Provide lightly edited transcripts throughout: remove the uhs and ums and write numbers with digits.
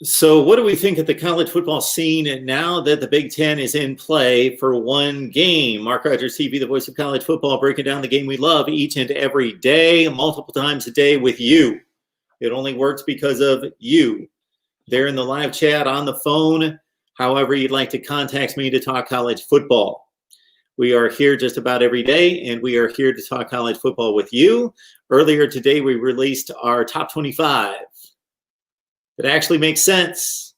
So what do we think of the college football scene now that the Big Ten is in play for one game? Mark Rogers TV, the voice of college football, breaking down the game we love each and every day, multiple times a day with you. It only works because of you. There in the live chat, on the phone, however you'd like to contact me to talk college football. We are here just about every day, and we are here to talk college football with you. Earlier today, we released our top 25. It actually makes sense.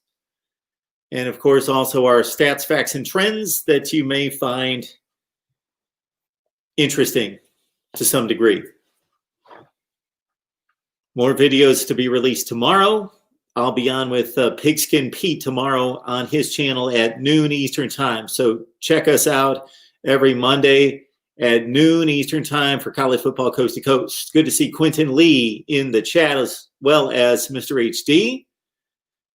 And of course, also our stats, facts, and trends that you may find interesting to some degree. More videos to be released tomorrow. I'll be on with Pigskin Pete tomorrow on his channel at noon Eastern time. So check us out every Monday at noon Eastern time for college football coast to coast. Good to see Quentin Lee in the chat as well as Mr. HD.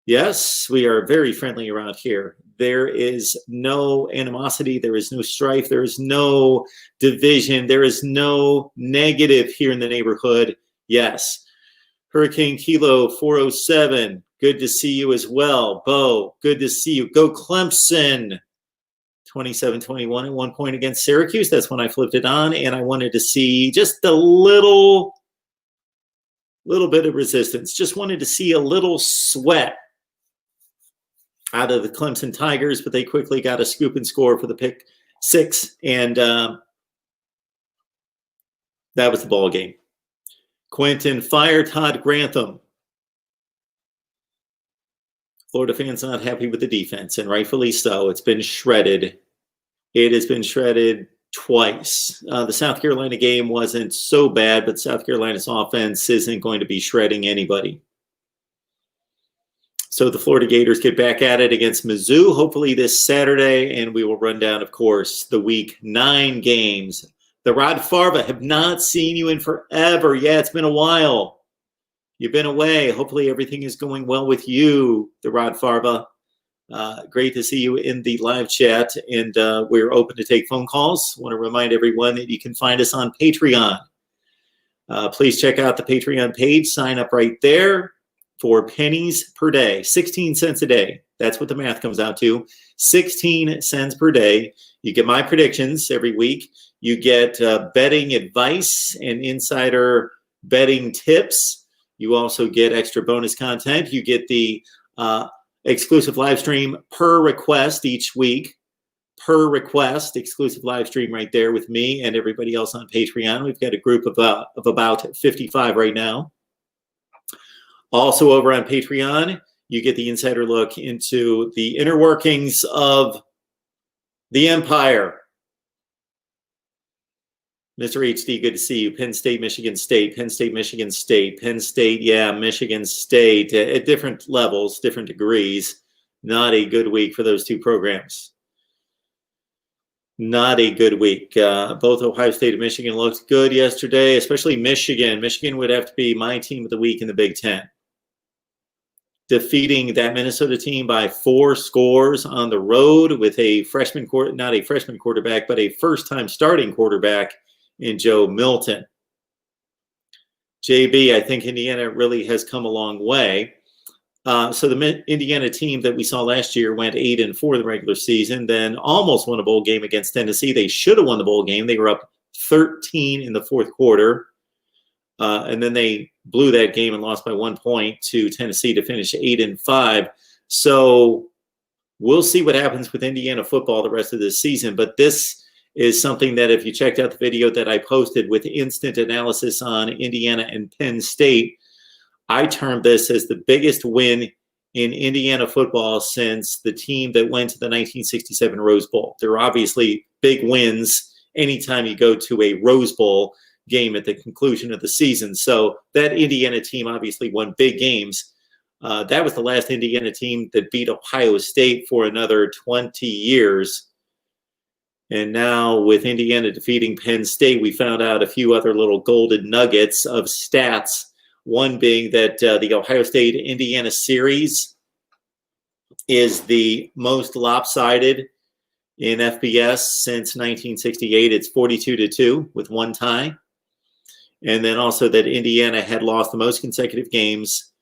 Yes, we are very friendly around here. There is no animosity. There is no strife. There is no division. There is no negative here in the neighborhood. Yes. Hurricane Kilo 407, good to see you as well. Bo, good to see you. Go Clemson. 27-21 at one point against Syracuse. That's when I flipped it on, and I wanted to see just a little bit of resistance. Just wanted to see a little sweat out of the Clemson Tigers, but they quickly got a scoop and score for the pick six, and that was the ball game. Quentin, fire Todd Grantham. Florida fans not happy with the defense, and rightfully so. It's been shredded. It has been shredded twice. The South Carolina game wasn't so bad, but South Carolina's offense isn't going to be shredding anybody. So the Florida Gators get back at it against Mizzou, hopefully this Saturday, and we will run down, of course, the Week 9 games. The Rod Farva, have not seen you in forever. Yeah, it's been a while. You've been away. Hopefully everything is going well with you, the Rod Farva. Great to see you in the live chat, and we're open to take phone calls. Want to remind everyone that you can find us on Patreon. Please check out the Patreon page. Sign up right there for pennies per day, 16 cents a day. That's what the math comes out to, 16 cents per day. You get my predictions every week. You get betting advice and insider betting tips. You also get extra bonus content. You get the exclusive live stream per request each week. Per request, exclusive live stream right there with me and everybody else on Patreon. We've got a group of about 55 right now. Also over on Patreon, you get the insider look into the inner workings of the empire. Mr. HD, good to see you. Penn State, Michigan State, Penn State, Michigan State, Penn State, yeah, Michigan State at different levels, different degrees. Not a good week for those two programs. Not a good week. Both Ohio State and Michigan looked good yesterday, especially Michigan. Michigan would have to be my team of the week in the Big Ten. Defeating that Minnesota team by 4 scores on the road with a freshman, not a freshman quarterback, but a first-time starting quarterback in Joe Milton. JB, I think Indiana really has come a long way. So the Indiana team that we saw last year went 8-4 the regular season, then almost won a bowl game against Tennessee. They should have won the bowl game. They were up 13 in the fourth quarter. And then they blew that game and lost by 1 point to Tennessee to finish 8-5. So we'll see what happens with Indiana football the rest of this season. But this is something that if you checked out the video that I posted with instant analysis on Indiana and Penn State, I termed this as the biggest win in Indiana football since the team that went to the 1967 Rose Bowl. There are obviously big wins anytime you go to a Rose Bowl game at the conclusion of the season. So that Indiana team obviously won big games. That was the last Indiana team that beat Ohio State for another 20 years. And now with Indiana defeating Penn State, we found out a few other little golden nuggets of stats. One being that the Ohio State-Indiana series is the most lopsided in FBS since 1968. It's 42-2 with 1 tie. And then also that Indiana had lost the most consecutive games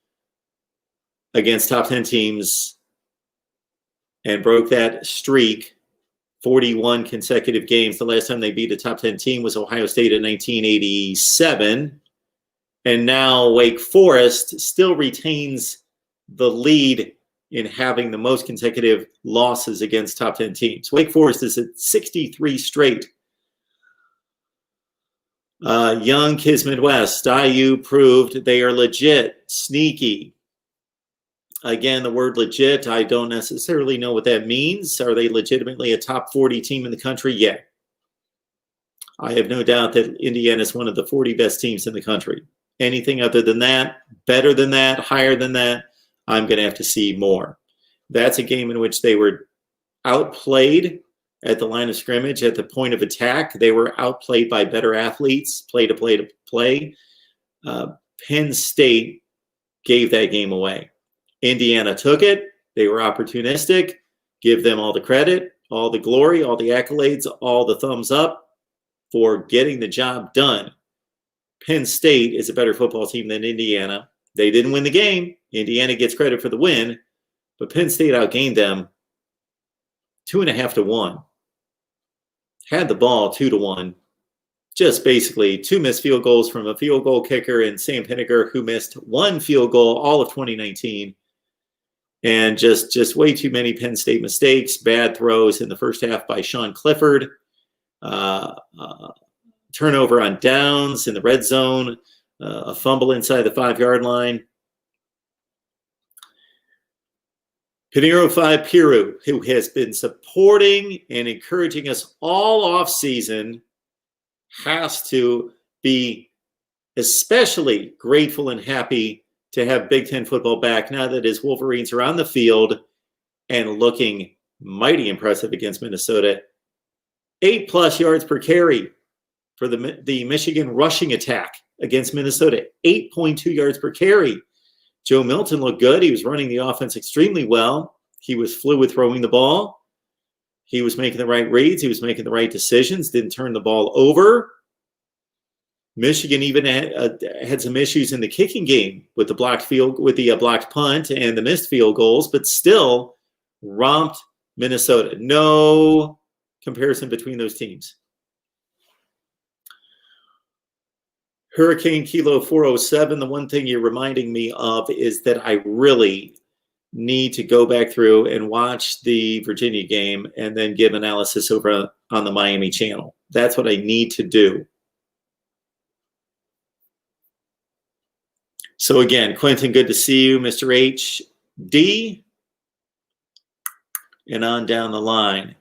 against top 10 teams and broke that streak, 41 consecutive games. The last time they beat a top 10 team was Ohio State in 1987. And now Wake Forest still retains the lead in having the most consecutive losses against top 10 teams. Wake Forest is at 63 straight. Young Kismet West, IU proved they are legit, sneaky. Again, the word legit, I don't necessarily know what that means. Are they legitimately a top 40 team in the country? Yeah. I have no doubt that Indiana is one of the 40 best teams in the country. Anything other than that, better than that, higher than that, I'm going to have to see more. That's a game in which they were outplayed at the line of scrimmage, at the point of attack. They were outplayed by better athletes, play to play to play. Penn State gave that game away. Indiana took it. They were opportunistic. Give them all the credit, all the glory, all the accolades, all the thumbs up for getting the job done. Penn State is a better football team than Indiana. They didn't win the game. Indiana gets credit for the win, but Penn State outgained them 2.5-1. Had the ball 2-1. Just basically 2 missed field goals from a field goal kicker and Sam Pinniger, who missed 1 field goal all of 2019. And just way too many Penn State mistakes, bad throws in the first half by Sean Clifford. Turnover on downs in the red zone, a fumble inside the 5-yard line. Pinheiro 5 Piru, who has been supporting and encouraging us all off season, has to be especially grateful and happy to have Big Ten football back now that his Wolverines are on the field and looking mighty impressive against Minnesota. 8+ yards per carry for the Michigan rushing attack against Minnesota. 8.2 yards per carry. Joe Milton looked good. He was running the offense extremely well. He was fluid throwing the ball. He was making the right reads. He was making the right decisions. Didn't turn the ball over. Michigan even had some issues in the kicking game with the blocked punt and the missed field goals, but still romped Minnesota. No comparison between those teams. Hurricane Kilo 407, the one thing you're reminding me of is that I really need to go back through and watch the Virginia game and then give analysis over on the Miami channel. That's what I need to do. So again, Quentin, good to see you. Mr. H.D. And on down the line.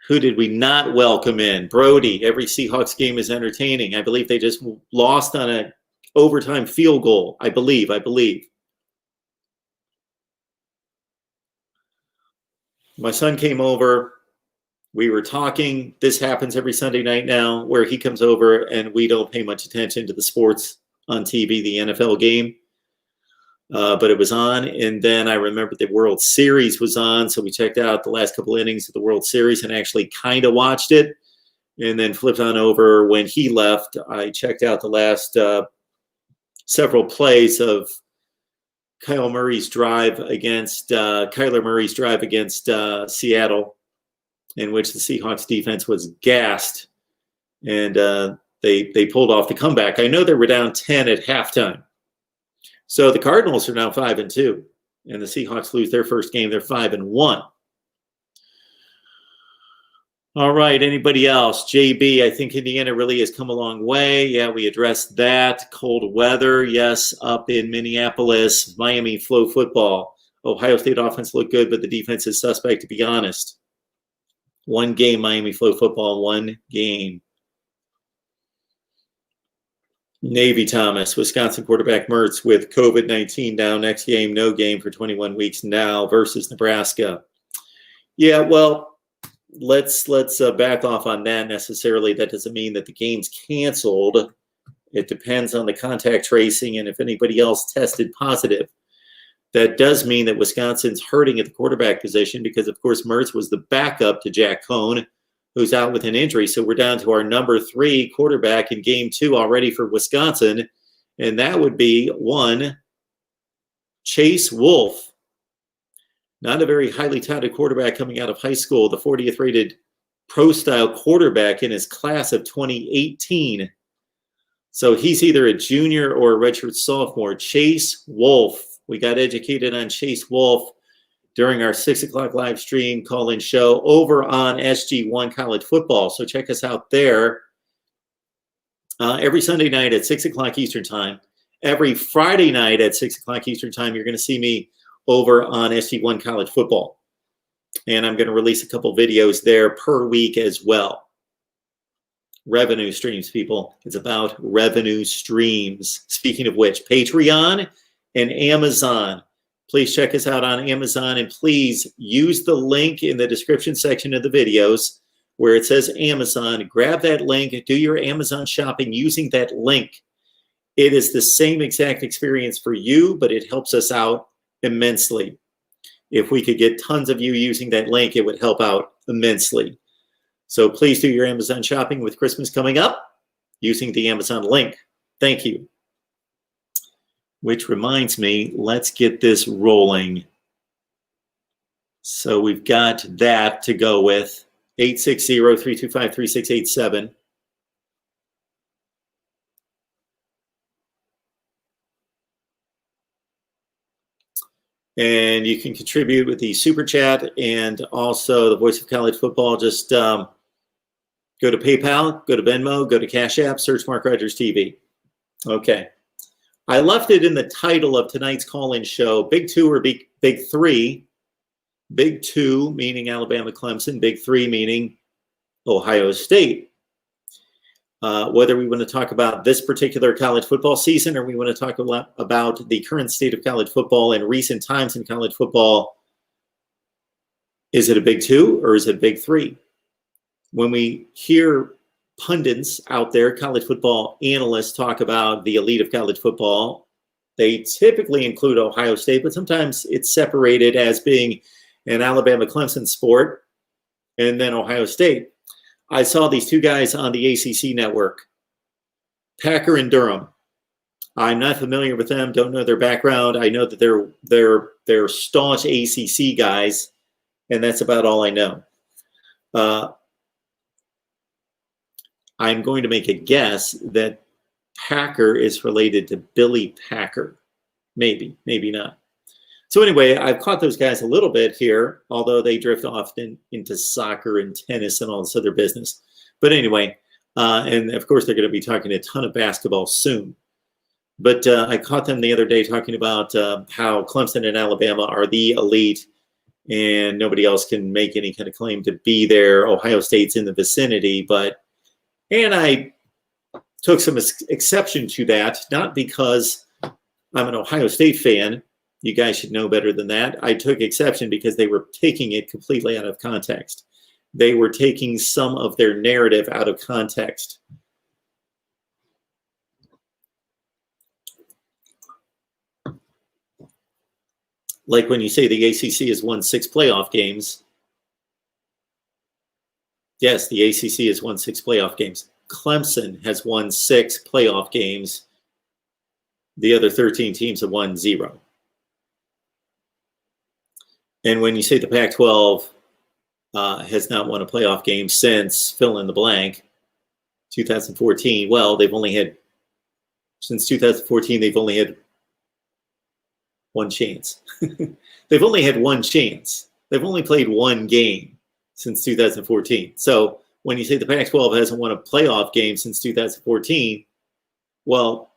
Who did we not welcome in? Brody. Every Seahawks game is entertaining. I believe they just lost on an overtime field goal. I believe. My son came over. We were talking. This happens every Sunday night now where he comes over and we don't pay much attention to the sports on TV, the NFL game. But it was on, and then I remember the World Series was on, so we checked out the last couple innings of the World Series and actually kind of watched it, and then flipped on over when he left. I checked out the last several plays of Kyler Murray's drive against Seattle, in which the Seahawks defense was gassed, and they pulled off the comeback. I know they were down 10 at halftime. So the Cardinals are now 5-2, and the Seahawks lose their first game. They're 5-1. All right, anybody else? JB, I think Indiana really has come a long way. Yeah, we addressed that. Cold weather, yes, up in Minneapolis. Miami flow football. Ohio State offense looked good, but the defense is suspect, to be honest. One game, Miami flow football, one game. Navy Thomas, Wisconsin quarterback Mertz with COVID-19 down. Next game, no game for 21 weeks now versus Nebraska. Yeah, well, let's back off on that necessarily. That doesn't mean that the game's canceled. It depends on the contact tracing and if anybody else tested positive. That does mean that Wisconsin's hurting at the quarterback position because, of course, Mertz was the backup to Jack Cohn, who's out with an injury. So we're down to our number 3 quarterback in game 2 already for Wisconsin. And that would be one, Chase Wolf. Not a very highly touted quarterback coming out of high school, the 40th rated pro-style quarterback in his class of 2018. So he's either a junior or a redshirt sophomore. Chase Wolf. We got educated on Chase Wolf during our 6 o'clock live stream call-in show over on SG1 College Football. So check us out there every Sunday night at 6 o'clock Eastern Time. Every Friday night at 6 o'clock Eastern Time, you're going to see me over on SG1 College Football. And I'm going to release a couple videos there per week as well. Revenue streams, people. It's about revenue streams. Speaking of which, Patreon and Amazon. Please check us out on Amazon, and please use the link in the description section of the videos where it says Amazon. Grab that link, do your Amazon shopping using that link. It is the same exact experience for you, but it helps us out immensely. If we could get tons of you using that link, it would help out immensely. So please do your Amazon shopping with Christmas coming up using the Amazon link. Thank you. Which reminds me, let's get this rolling. So we've got that to go with. 860-325-3687. And you can contribute with the Super Chat and also the Voice of College Football. Just go to PayPal, go to Venmo, go to Cash App, search MarkRogersTV. Okay. I left it in the title of tonight's call-in show, Big Two or Big Three. Big Two meaning Alabama, Clemson. Big Three meaning Ohio State. Whether we want to talk about this particular college football season or we want to talk about the current state of college football and recent times in college football, is it a Big Two or is it a Big Three? When we hear pundits out there, college football analysts talk about the elite of college football, they typically include Ohio State, but sometimes it's separated as being an Alabama-Clemson sport and then Ohio State. I saw these two guys on the ACC network, Packer and Durham. I'm not familiar with them, don't know their background. I know that they're staunch ACC guys, and that's about all I know. I'm going to make a guess that Packer is related to Billy Packer. Maybe, maybe not. So anyway, I've caught those guys a little bit here, although they drift often into soccer and tennis and all this other business. But anyway, and of course, they're going to be talking a ton of basketball soon. But I caught them the other day talking about how Clemson and Alabama are the elite and nobody else can make any kind of claim to be there. Ohio State's in the vicinity, and I took some exception to that, not because I'm an Ohio State fan. You guys should know better than that. I took exception because they were taking it completely out of context. They were taking some of their narrative out of context. Like when you say the ACC has won 6 playoff games. Yes, the ACC has won 6 playoff games. Clemson has won 6 playoff games. The other 13 teams have won 0. And when you say the Pac-12 has not won a playoff game since fill in the blank, 2014, well, since 2014, they've only had one chance. They've only had one chance. They've only played one game since 2014. So when you say the Pac-12 hasn't won a playoff game since 2014, well,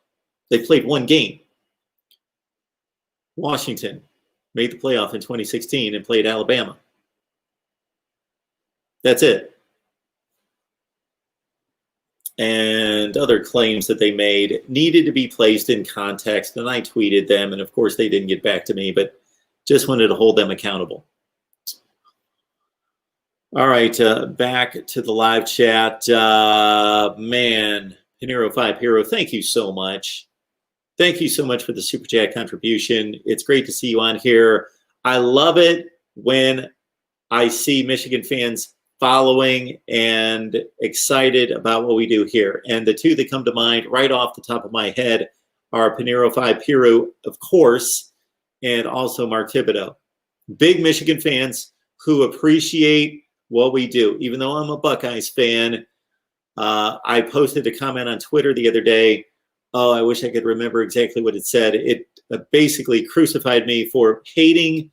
they played one game. Washington made the playoff in 2016 and played Alabama. That's it. And other claims that they made needed to be placed in context, and I tweeted them, and of course they didn't get back to me, but just wanted to hold them accountable. All right, back to the live chat. Man, Pinero 5 Hero, thank you so much. Thank you so much for the Super Chat contribution. It's great to see you on here. I love it when I see Michigan fans following and excited about what we do here. And the two that come to mind right off the top of my head are Pinero 5 Hero, of course, and also Mark Thibodeau. big Michigan fans who appreciate what we do. Even though I'm a Buckeyes fan, I posted a comment on Twitter the other day. Oh, I wish I could remember exactly what it said. It basically crucified me for hating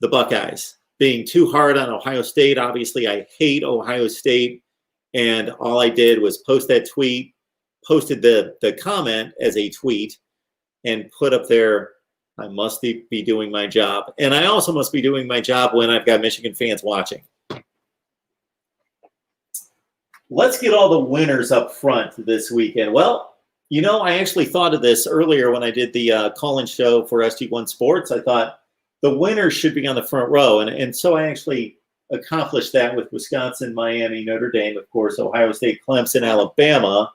the Buckeyes, being too hard on Ohio State. Obviously, I hate Ohio State. And all I did was post that tweet, posted the comment as a tweet, and put up there, I must be doing my job. And I also must be doing my job when I've got Michigan fans watching. Let's get all the winners up front this weekend. Well, you know, I actually thought of this earlier when I did the call-in show for SG1 Sports. I thought the winners should be on the front row. And so I actually accomplished that with Wisconsin, Miami, Notre Dame, of course, Ohio State, Clemson, Alabama.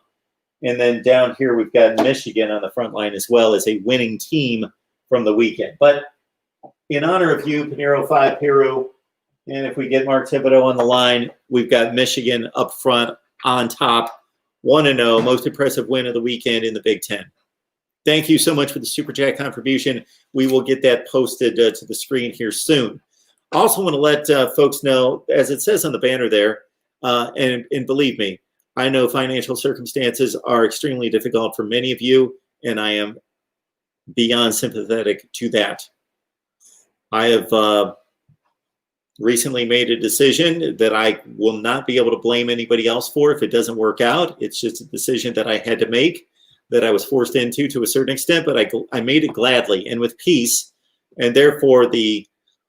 And then down here, we've got Michigan on the front line as well as a winning team from the weekend. But in honor of you, Panero 5 Peru, and if we get Mark Thibodeau on the line, we've got Michigan up front on top, 1-0, most impressive win of the weekend in the Big Ten. Thank you so much for the Super Chat contribution. We will get that posted to the screen here soon. Also want to let folks know, as it says on the banner there, and believe me, I know financial circumstances are extremely difficult for many of you, and I am beyond sympathetic to that. I have recently made a decision that I will not be able to blame anybody else for if it doesn't work out. It's just a decision that I had to make, that I was forced into to a certain extent, but I made it gladly and with peace, and therefore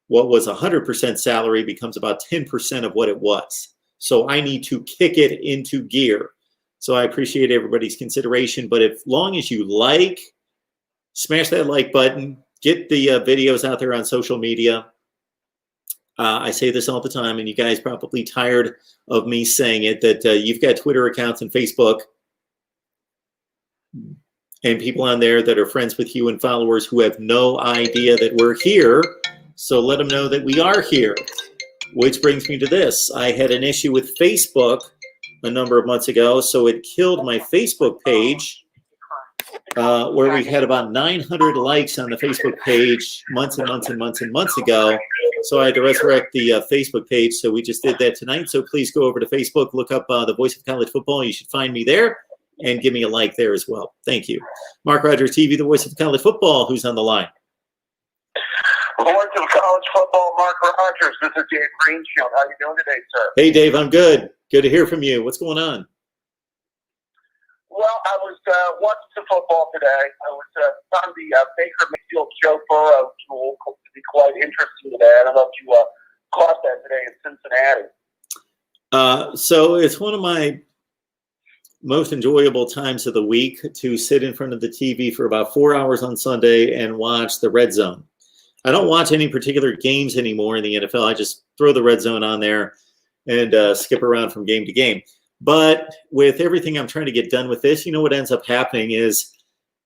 what was 100% salary becomes about 10% of what it was. So I need to kick it into gear. So I appreciate everybody's consideration, but as long as you like, smash that like button, get the videos out there on social media. I say this all the time, and you guys probably tired of me saying it, that you've got Twitter accounts and Facebook and people on there that are friends with you and followers who have no idea that we're here. So let them know that we are here, which brings me to this. I had an issue with Facebook a number of months ago, so it killed my Facebook page, where we had about 900 likes on the Facebook page months and months and months and months ago. So I had to resurrect the Facebook page. So we just did that tonight. So please go over to Facebook, look up the Voice of College Football. You should find me there and give me a like there as well. Thank you. Mark Rogers TV, the Voice of College Football. Who's on the line? Voice of College Football, Mark Rogers. This is Dave Greenshield. How are you doing today, sir? Hey, Dave. I'm good. Good to hear from you. What's going on? Well, I was watching some football today. I was on the Baker Mayfield Joe Burrow tool to be quite interesting today. I don't know if you caught that today in Cincinnati. So it's one of my most enjoyable times of the week to sit in front of the TV for about 4 hours on Sunday and watch the Red Zone. I don't watch any particular games anymore in the NFL. I just throw the Red Zone on there and skip around from game to game. But with everything I'm trying to get done with this, you know what ends up happening is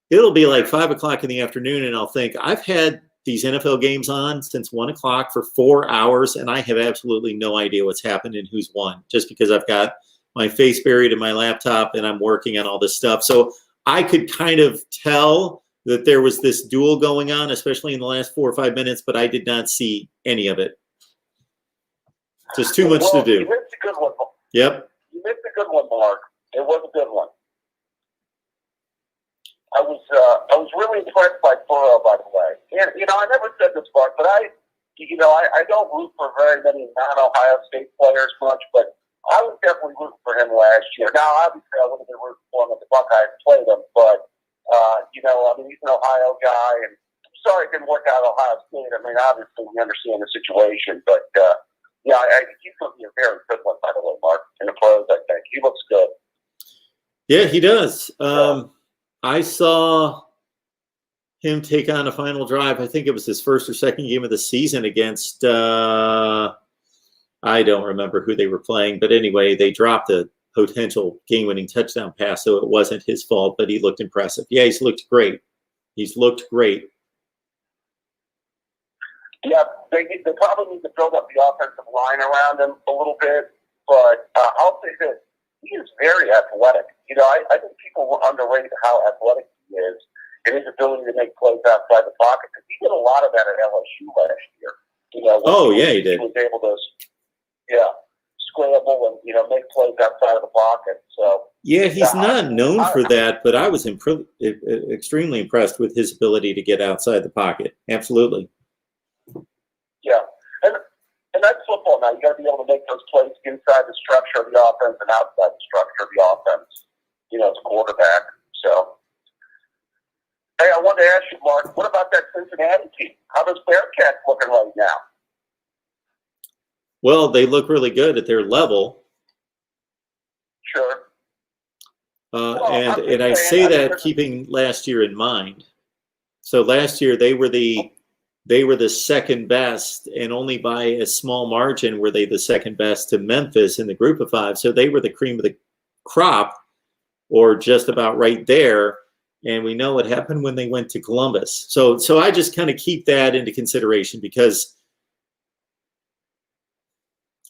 it'll be like 5 o'clock in the afternoon, and I'll think, I've had these NFL games on since 1 o'clock for 4 hours, and I have absolutely no idea what's happened and who's won, just because I've got my face buried in my laptop and I'm working on all this stuff. So I could kind of tell that there was this duel going on, especially in the last 4 or 5 minutes, but I did not see any of it. Just too much to do. You missed a good one. Yep. You missed a good one, Mark. It was a good one. I was really impressed by Burrow, by the way. And, you know, I never said this, Mark, but I don't root for very many non-Ohio State players much, but I was definitely rooting for him last year. Now, obviously, I would have been rooting for him if the Buckeyes played him, but, he's an Ohio guy, and I'm sorry it didn't work out at Ohio State. I mean, obviously, we understand the situation, but, I think he's going to be a very good one, by the way, Mark, in the pros, I think. He looks good. Yeah, he does. I saw him take on a final drive. I think it was his first or second game of the season against, I don't remember who they were playing. But anyway, they dropped a potential game-winning touchdown pass, so it wasn't his fault, but he looked impressive. Yeah, he's looked great. He's looked great. Yeah, they probably need to build up the offensive line around him a little bit. But I'll say this. He is very athletic. You know, I think people will underrate how athletic he is and his ability to make plays outside the pocket. Because he did a lot of that at LSU last year. Yeah, he did. He was able to, scramble and make plays outside of the pocket. So yeah, he's not known for that, but I was extremely impressed with his ability to get outside the pocket. Absolutely. Yeah, and that's football now. You got to be able to make those plays inside the structure of the offense and outside the structure of the offense. As a quarterback. So, hey, I wanted to ask you, Mark, what about that Cincinnati team? How does Bearcats looking right now? Well, they look really good at their level. Sure. And I say that keeping last year in mind. So last year they were the second best, and only by a small margin were they the second best to Memphis in the group of five. So they were the cream of the crop, or just about right there. And we know what happened when they went to Columbus. So I just kind of keep that into consideration, because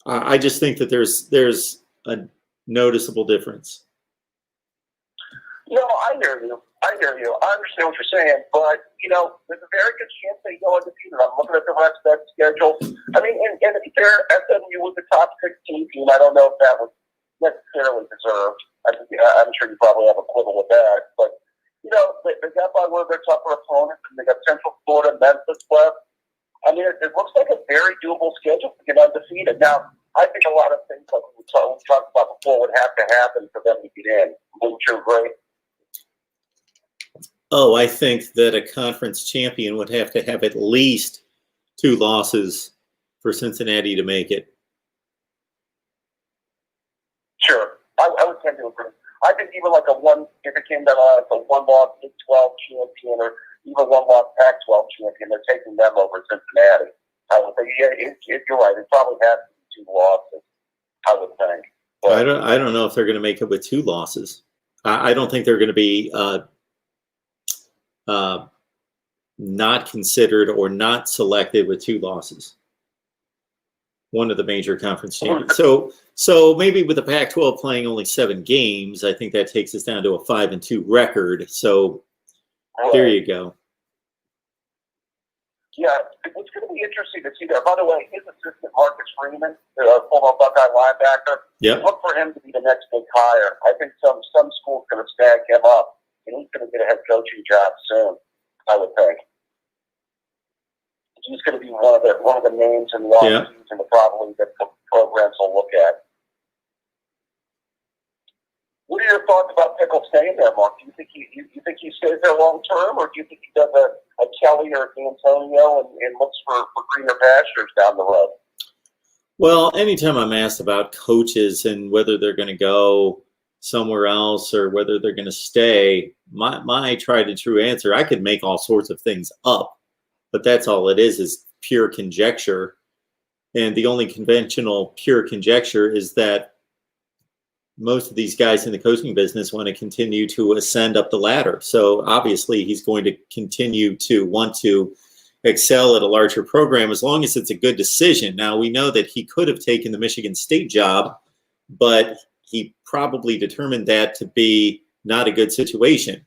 I just think that there's a noticeable difference. No, I hear you. I understand what you're saying, but there's a very good chance they go undefeated. I'm looking at the rest of that schedule. I mean, and to be fair, SMU was the top 16 team. I don't know if that was necessarily deserved. I'm sure you probably have a quibble with that, but they got by one of their tougher opponents, and they got Central Florida, Memphis left. I mean, it looks like a very doable schedule to get undefeated. Now, I think a lot of things like we talked about before would have to happen for them to get in. Wouldn't you agree? Oh, I think that a conference champion would have to have at least 2 losses for Cincinnati to make it. Sure. I would tend to agree. I think even like if it came down to a one-loss Big 12 champion or even one-loss Pac-12 champion, they're taking them over Cincinnati. I would think, you're right. It probably has to be 2 losses, I would think. But I don't know if they're going to make it with 2 losses. I don't think they're going to be not considered or not selected with 2 losses. One of the major conference champions. So maybe with the Pac-12 playing only 7 games, I think that takes us down to a 5-2 record. So there you go. Yeah, it's going to be interesting to see there. By the way, his assistant, Marcus Freeman, former Buckeye linebacker, look for him to be the next big hire. I think some school's going to snag him up, and he's going to get a head coaching job soon, I would think. He's going to be one of the names and lawsuits and probably that programs will look at. What are your thoughts about Pickle staying there, Mark? Do you think he stays there long term, or do you think he does a Kelly or D'Antonio and looks for greener pastures down the road? Well, anytime I'm asked about coaches and whether they're going to go somewhere else or whether they're going to stay, my tried and true answer, I could make all sorts of things up, but that's all it is pure conjecture. And the only conventional pure conjecture is that most of these guys in the coaching business want to continue to ascend up the ladder. So obviously he's going to continue to want to excel at a larger program as long as it's a good decision. Now, we know that he could have taken the Michigan State job, but he probably determined that to be not a good situation.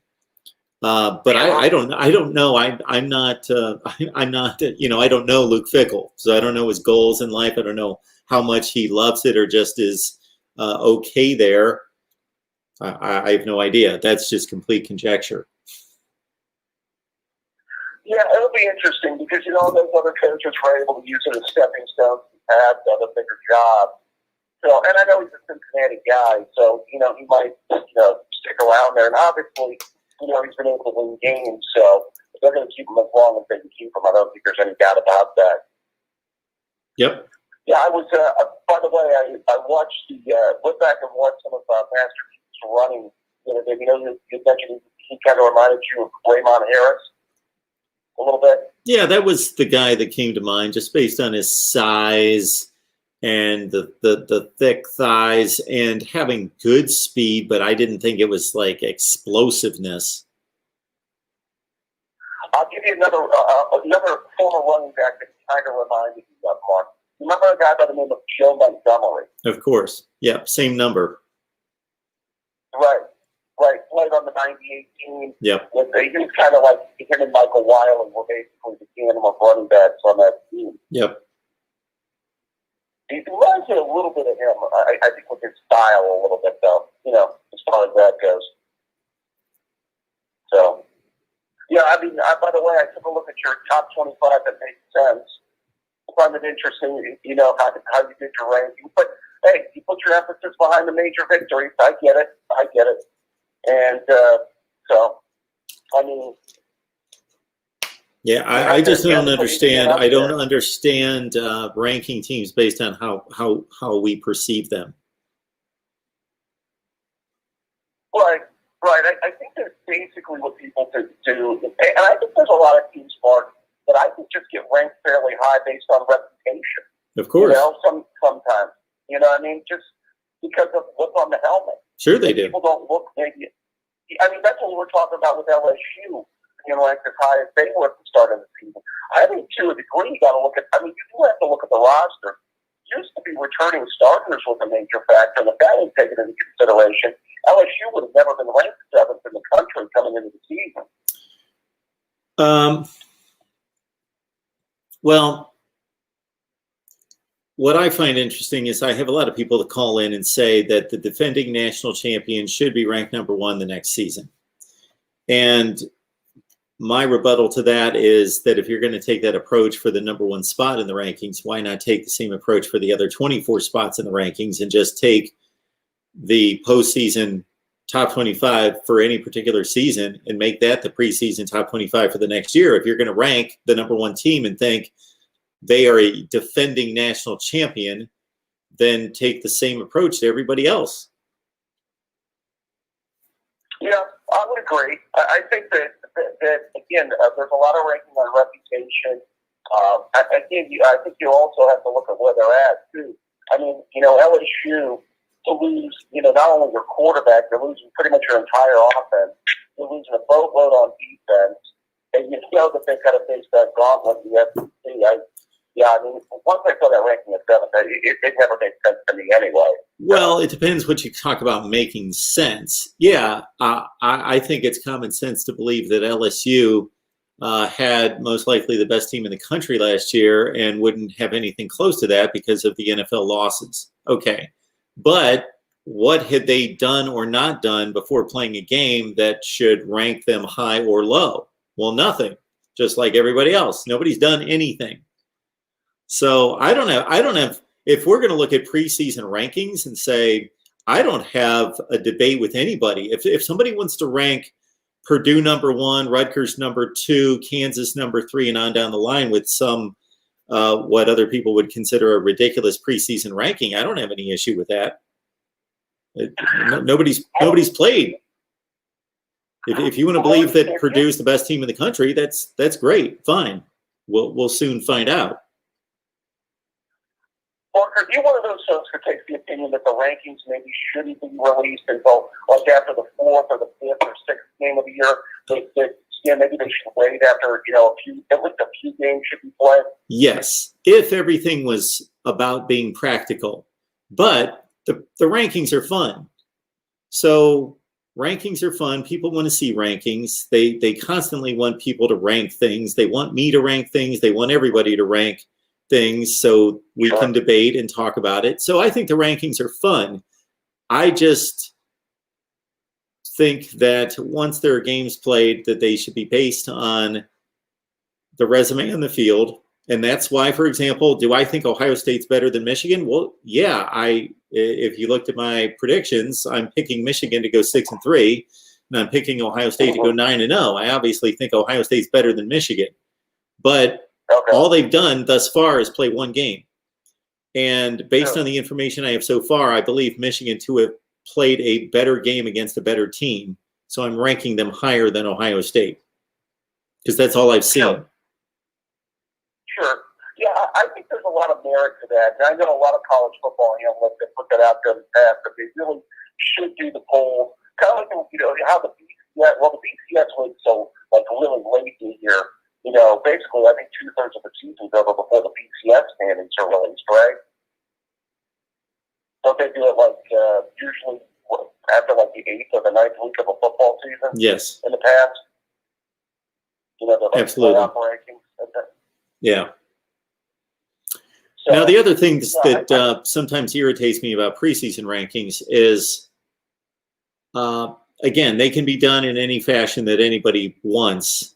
But I don't know. I'm not, I don't know Luke Fickell, so I don't know his goals in life. I don't know how much he loves it or just is okay there. I have no idea. That's just complete conjecture. Yeah, it'll be interesting because, those other coaches were able to use it as stepping stones to path to other bigger jobs. So, and I know he's a Cincinnati guy, so, he might, stick around there. And obviously, he's been able to win games, so they're going to keep him as long as they can keep him. I don't think there's any doubt about that. Yep. Yeah, I was, by the way, I watched went back and watched some of Master P's running. You mentioned he kind of reminded you of Raymond Harris a little bit. Yeah, that was the guy that came to mind just based on his size and the thick thighs and having good speed, but I didn't think it was like explosiveness. I'll give you another former running back that kind of reminded me of Mark. Remember a guy by the name of Joe Montgomery? Of course. Yeah, same number. Right. Played on the 98 team. Yep. He was kind of like him and Michael Wiley were basically the tandem of running backs on that team. Yep. He reminds me a little bit of him. I think with his style a little bit, though. As far as that goes. So, yeah. I mean, by the way, I took a look at your top 25 that makes sense. I find it interesting, how you did your ranking. But hey, you put your emphasis behind the major victories. I get it. And so, I mean. Yeah, I just don't understand. I don't understand ranking teams based on how we perceive them. Right. I think that's basically what people do. And I think there's a lot of teams, Mark, that I think just get ranked fairly high based on reputation. Of course. Sometimes. I mean, just because of what's on the helmet. Sure they do. People don't look maybe. I mean, that's what we were talking about with LSU. Ranked as high as they were at the start of the season. I think to a degree you got to look at. I mean, you do have to look at the roster. Used to be returning starters was a major factor, and if that was taken into consideration, LSU would have never been ranked seventh in the country coming into the season. Well, what I find interesting is I have a lot of people that call in and say that the defending national champion should be ranked number one the next season. And my rebuttal to that is that if you're going to take that approach for the number one spot in the rankings, why not take the same approach for the other 24 spots in the rankings and just take the postseason top 25 for any particular season and make that the preseason top 25 for the next year? If you're going to rank the number one team and think they are a defending national champion, then take the same approach to everybody else. Yeah, I would agree. I think that again, there's a lot of ranking on reputation. I think you also have to look at where they're at, too. I mean, LSU, to lose, not only your quarterback, you're losing pretty much your entire offense. You're losing a boatload on defense. And you know that they've got to face that gauntlet in the SEC. I mean, once I saw that ranking at 7th, it never made sense to me anyway. Well, it depends what you talk about making sense. Yeah, I think it's common sense to believe that LSU had most likely the best team in the country last year and wouldn't have anything close to that because of the NFL losses. Okay, but what had they done or not done before playing a game that should rank them high or low? Well, nothing, just like everybody else. Nobody's done anything. So I don't have, if we're going to look at preseason rankings and say, I don't have a debate with anybody. If somebody wants to rank Purdue number 1, Rutgers number 2, Kansas number 3, and on down the line with some, what other people would consider a ridiculous preseason ranking, I don't have any issue with that. Nobody's played. If you want to believe that Purdue's the best team in the country, that's great. Fine. We'll soon find out. Mark, are you one of those folks who takes the opinion that the rankings maybe shouldn't be released until like after the 4th or the 5th or 6th game of the year? Maybe they should wait after at least a few games should be played. Yes, if everything was about being practical, but the rankings are fun. So rankings are fun. People want to see rankings. They constantly want people to rank things. They want me to rank things. They want everybody to rank things so we can debate and talk about it. So I think the rankings are fun. I just think that once there are games played, that they should be based on the resume on the field. And that's why, for example, do I think Ohio State's better than Michigan? Well, yeah, if you looked at my predictions, I'm picking Michigan to go 6-3, and I'm picking Ohio State to go 9-0. I obviously think Ohio State's better than Michigan. But all they've done thus far is play one game. And based on the information I have so far, I believe Michigan to have played a better game against a better team. So I'm ranking them higher than Ohio State because that's all I've seen. Sure. Yeah, I think there's a lot of merit to that. And I know a lot of college football analysts that put that out there in the past, but they really should do the poll. Kind of like, how the BCS, the BCS was so really late in the year. Basically, I think 2/3 of the season's over before the BCS standings are released, right? Don't they do it usually after the 8th or the 9th week of a football season? Yes. In the past? Absolutely. Rankings. Yeah. So, now, the other thing that sometimes irritates me about preseason rankings is, again, they can be done in any fashion that anybody wants.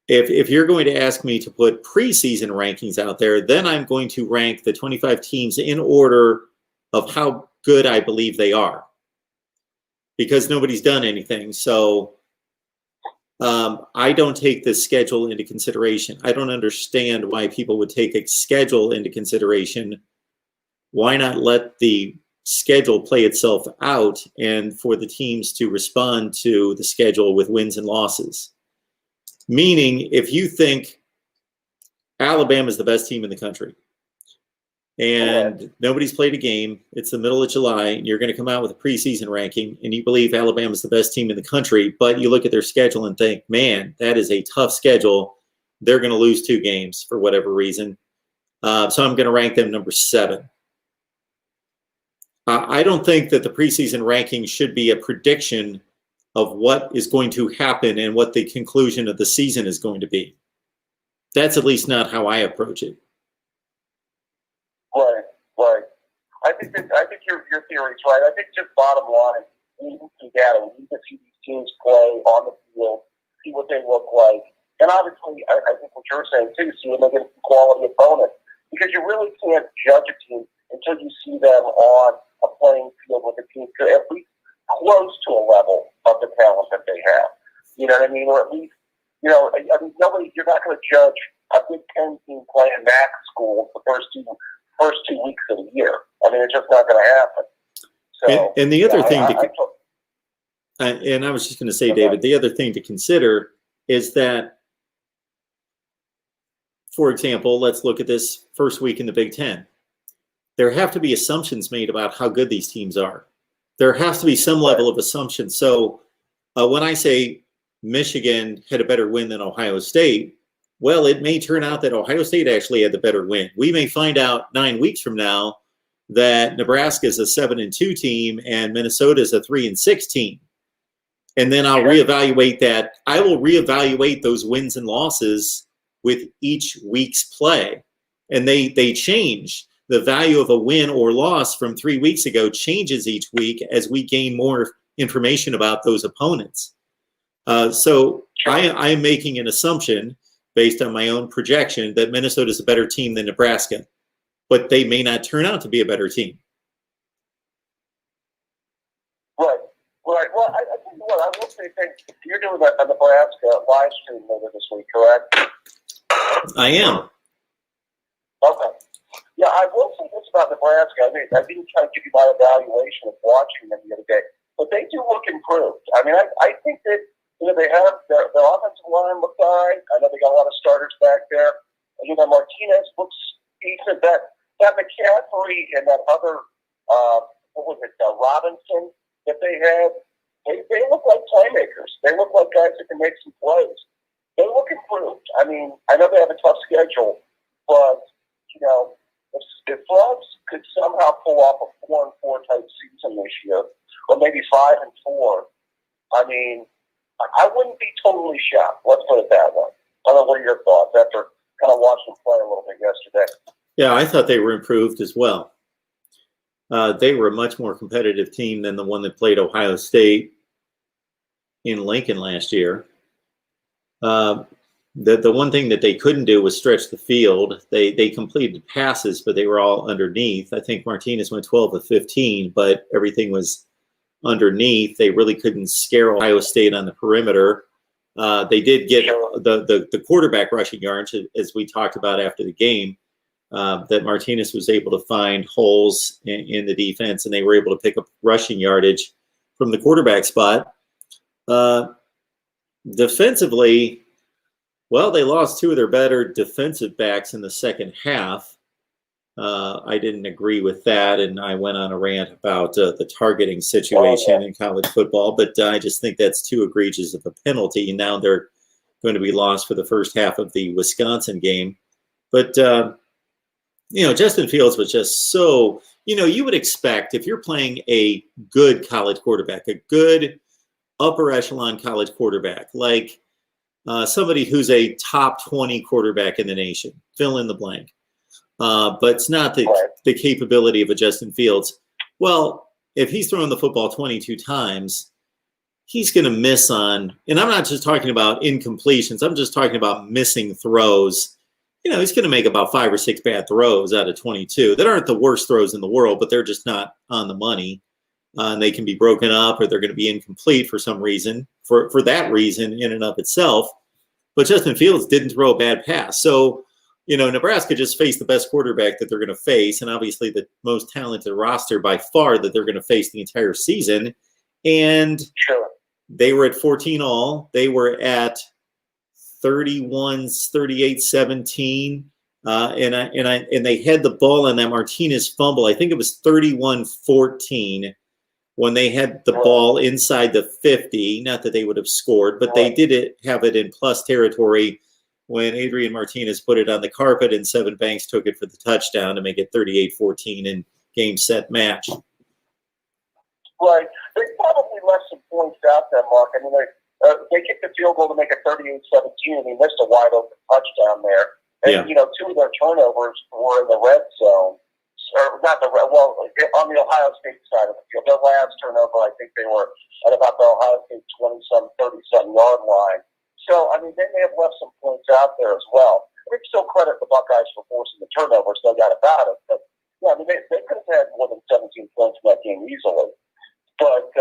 If you're going to ask me to put preseason rankings out there, then I'm going to rank the 25 teams in order of how good I believe they are, because nobody's done anything. So I don't take the schedule into consideration. I don't understand why people would take a schedule into consideration. Why not let the schedule play itself out and for the teams to respond to the schedule with wins and losses? Meaning, if you think Alabama is the best team in the country and nobody's played a game, it's the middle of July, and you're going to come out with a preseason ranking, and you believe Alabama is the best team in the country, but you look at their schedule and think, man, that is a tough schedule. They're going to lose 2 games for whatever reason. So I'm going to rank them number 7. I don't think that the preseason ranking should be a prediction of what is going to happen and what the conclusion of the season is going to be. That's at least not how I approach it. Right. I think your theory is right. I think just bottom line, we need to see data. We need to see these teams play on the field, see what they look like. And obviously, I think what you're saying too, see when they get a quality opponent. Because you really can't judge a team until you see them on a playing field with a team at least close to a level of the talent that they have. You know what I mean? Or at least, you know, I mean, you're not going to judge a Big Ten team playing MAC school the first two weeks of the year. I mean, it's just not going to happen. So, and the other thing and I was just going to say, David, the other thing to consider is that, for example, let's look at this first week in the Big Ten. There have to be assumptions made about how good these teams are. There has to be some level of assumption. So when I say Michigan had a better win than Ohio State, well, it may turn out that Ohio State actually had the better win. We may find out 9 weeks from now that Nebraska is a 7-2 team and Minnesota is a 3-6 team. And then I'll reevaluate that. I will reevaluate those wins and losses with each week's play. And they change. The value of a win or loss from 3 weeks ago changes each week as we gain more information about those opponents. So I am making an assumption based on my own projection that Minnesota is a better team than Nebraska, but they may not turn out to be a better team. Right. Well, I think what I will say, you're doing a Nebraska live stream later this week, correct? I am. Okay. Yeah, I will say this about Nebraska. I mean, I didn't try to give you my evaluation of watching them the other day, but they do look improved. I mean, I think that, you know, they have their offensive line looked all right. I know they got a lot of starters back there. You know, Martinez looks decent. That McCaffrey and that other, Robinson that they had, they look like playmakers. They look like guys that can make some plays. They look improved. I mean, I know they have a tough schedule, but, you know, if Frogs could somehow pull off a 4-4 type season this year, or maybe 5-4, I mean, I wouldn't be totally shocked. Let's put it that way. I don't know, what are your thoughts after kind of watching them play a little bit yesterday? Yeah, I thought they were improved as well. They were a much more competitive team than the one that played Ohio State in Lincoln last year. The one thing that they couldn't do was stretch the field. They completed passes, but they were all underneath. I think Martinez went 12 of 15, but everything was underneath. They really couldn't scare Ohio State on the perimeter. They did get the quarterback rushing yards, as we talked about after the game, that Martinez was able to find holes in the defense, and they were able to pick up rushing yardage from the quarterback spot. Defensively, well, they lost 2 of their better defensive backs in the second half. I didn't agree with that, and I went on a rant about the targeting situation in college football, but I just think that's too egregious of a penalty. And now they're going to be lost for the first half of the Wisconsin game. But, you know, Justin Fields was just so, you know, you would expect if you're playing a good college quarterback, a good upper echelon college quarterback, like somebody who's a top 20 quarterback in the nation. Fill in the blank. But it's not the capability of a Justin Fields. Well, if he's throwing the football 22 times, he's going to miss on, and I'm not just talking about incompletions. I'm just talking about missing throws. He's going to make about 5 or 6 bad throws out of 22 that aren't the worst throws in the world, but they're just not on the money. And they can be broken up, or they're going to be incomplete for some reason, for that reason in and of itself. But Justin Fields didn't throw a bad pass. So, Nebraska just faced the best quarterback that they're going to face, and obviously the most talented roster by far that they're going to face the entire season. And they were at 14 all. They were at 31, 38, 17. And they had the ball on that Martinez fumble. I think it was 31-14 when they had the ball inside the 50. Not that they would have scored, but they did have it in plus territory when Adrian Martinez put it on the carpet and Seven Banks took it for the touchdown to make it 38-14 in game, set, match. Right. They probably left some points out there, Mark. I mean, they kicked the field goal to make it 38-17, and he missed a wide-open touchdown there. And, 2 of their turnovers were in the red zone. Or not the red, well, on the Ohio State side of the field. Their last turnover, I think they were at about the Ohio State 20-some, 30-some yard line. So, I mean, they may have left some points out there as well. We still credit the Buckeyes for forcing the turnovers, no doubt about it. But, yeah, I mean, they could have had more than 17 points in that game easily. But,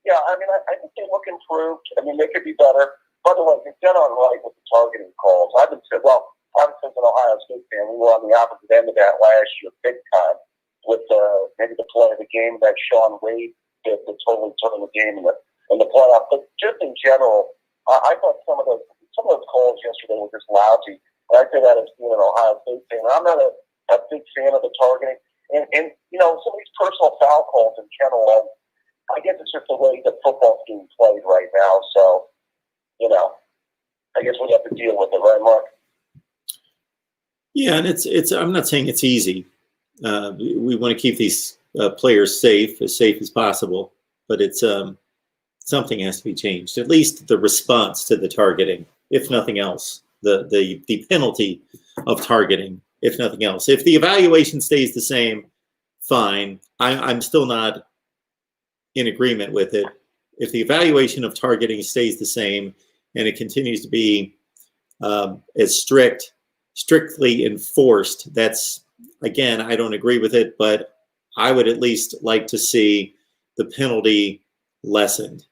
yeah, I mean, I think they look improved. I mean, they could be better. By the way, they've done all right with the targeting calls. I've been saying, well, obviously, as an Ohio State fan, we were on the opposite end of that last year big time with maybe the play of the game that Sean Wade did to totally turn the game in the playoff. But just in general, I thought some of those calls yesterday were just lousy. And I say that as being an Ohio State fan. I'm not a big fan of the targeting. And some of these personal foul calls in general, I guess it's just the way the football's being played right now. So, I guess we have to deal with it, right, Mark? Yeah, and it's. I'm not saying it's easy. We want to keep these players safe as possible, but it's something has to be changed. At least the response to the targeting, if nothing else, the penalty of targeting, if nothing else. If the evaluation stays the same, fine. I'm still not in agreement with it. If the evaluation of targeting stays the same and it continues to be as strictly enforced, that's, again, I don't agree with it, but I would at least like to see the penalty lessened.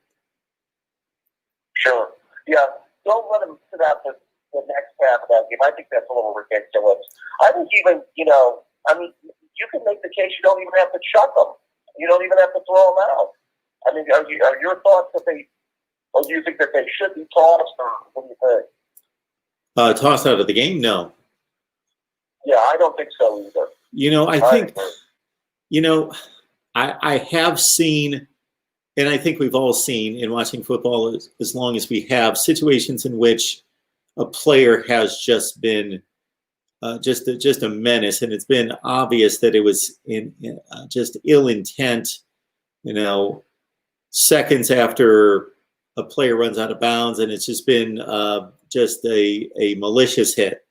Sure. Yeah. Don't let him sit out the next half of that game. I think that's a little ridiculous. I think even, I mean, you can make the case you don't even have to chuck them. You don't even have to throw them out. I mean, are your thoughts that or do you think that they should be tossed, or what do you think? Tossed out of the game? No. Yeah, I don't think so either. I think, I have seen, and I think we've all seen in watching football as long as we have, situations in which a player has just been just a menace, and it's been obvious that it was in just ill intent, seconds after a player runs out of bounds, and it's just been just a malicious hit.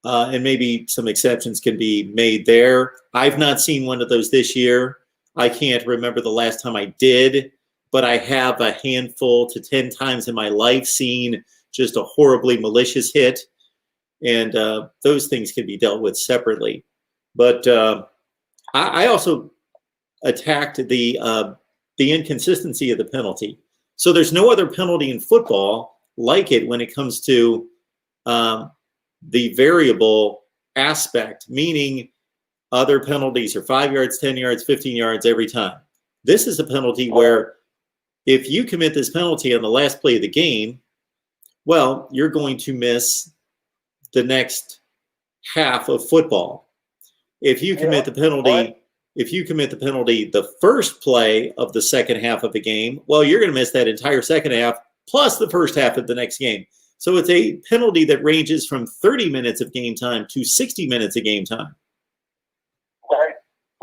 And maybe some exceptions can be made there. I've not seen one of those this year. I can't remember the last time I did, but I have a handful to 10 times in my life seen just a horribly malicious hit. And those things can be dealt with separately. But I also attacked the inconsistency of the penalty. So there's no other penalty in football like it when it comes to the variable aspect, meaning other penalties are 5 yards, 10 yards, 15 yards every time. This is a penalty where if you commit this penalty on the last play of the game, well, you're going to miss the next half of football. If you commit the penalty, the first play of the second half of the game, well, you're going to miss that entire second half plus the first half of the next game. So it's a penalty that ranges from 30 minutes of game time to 60 minutes of game time.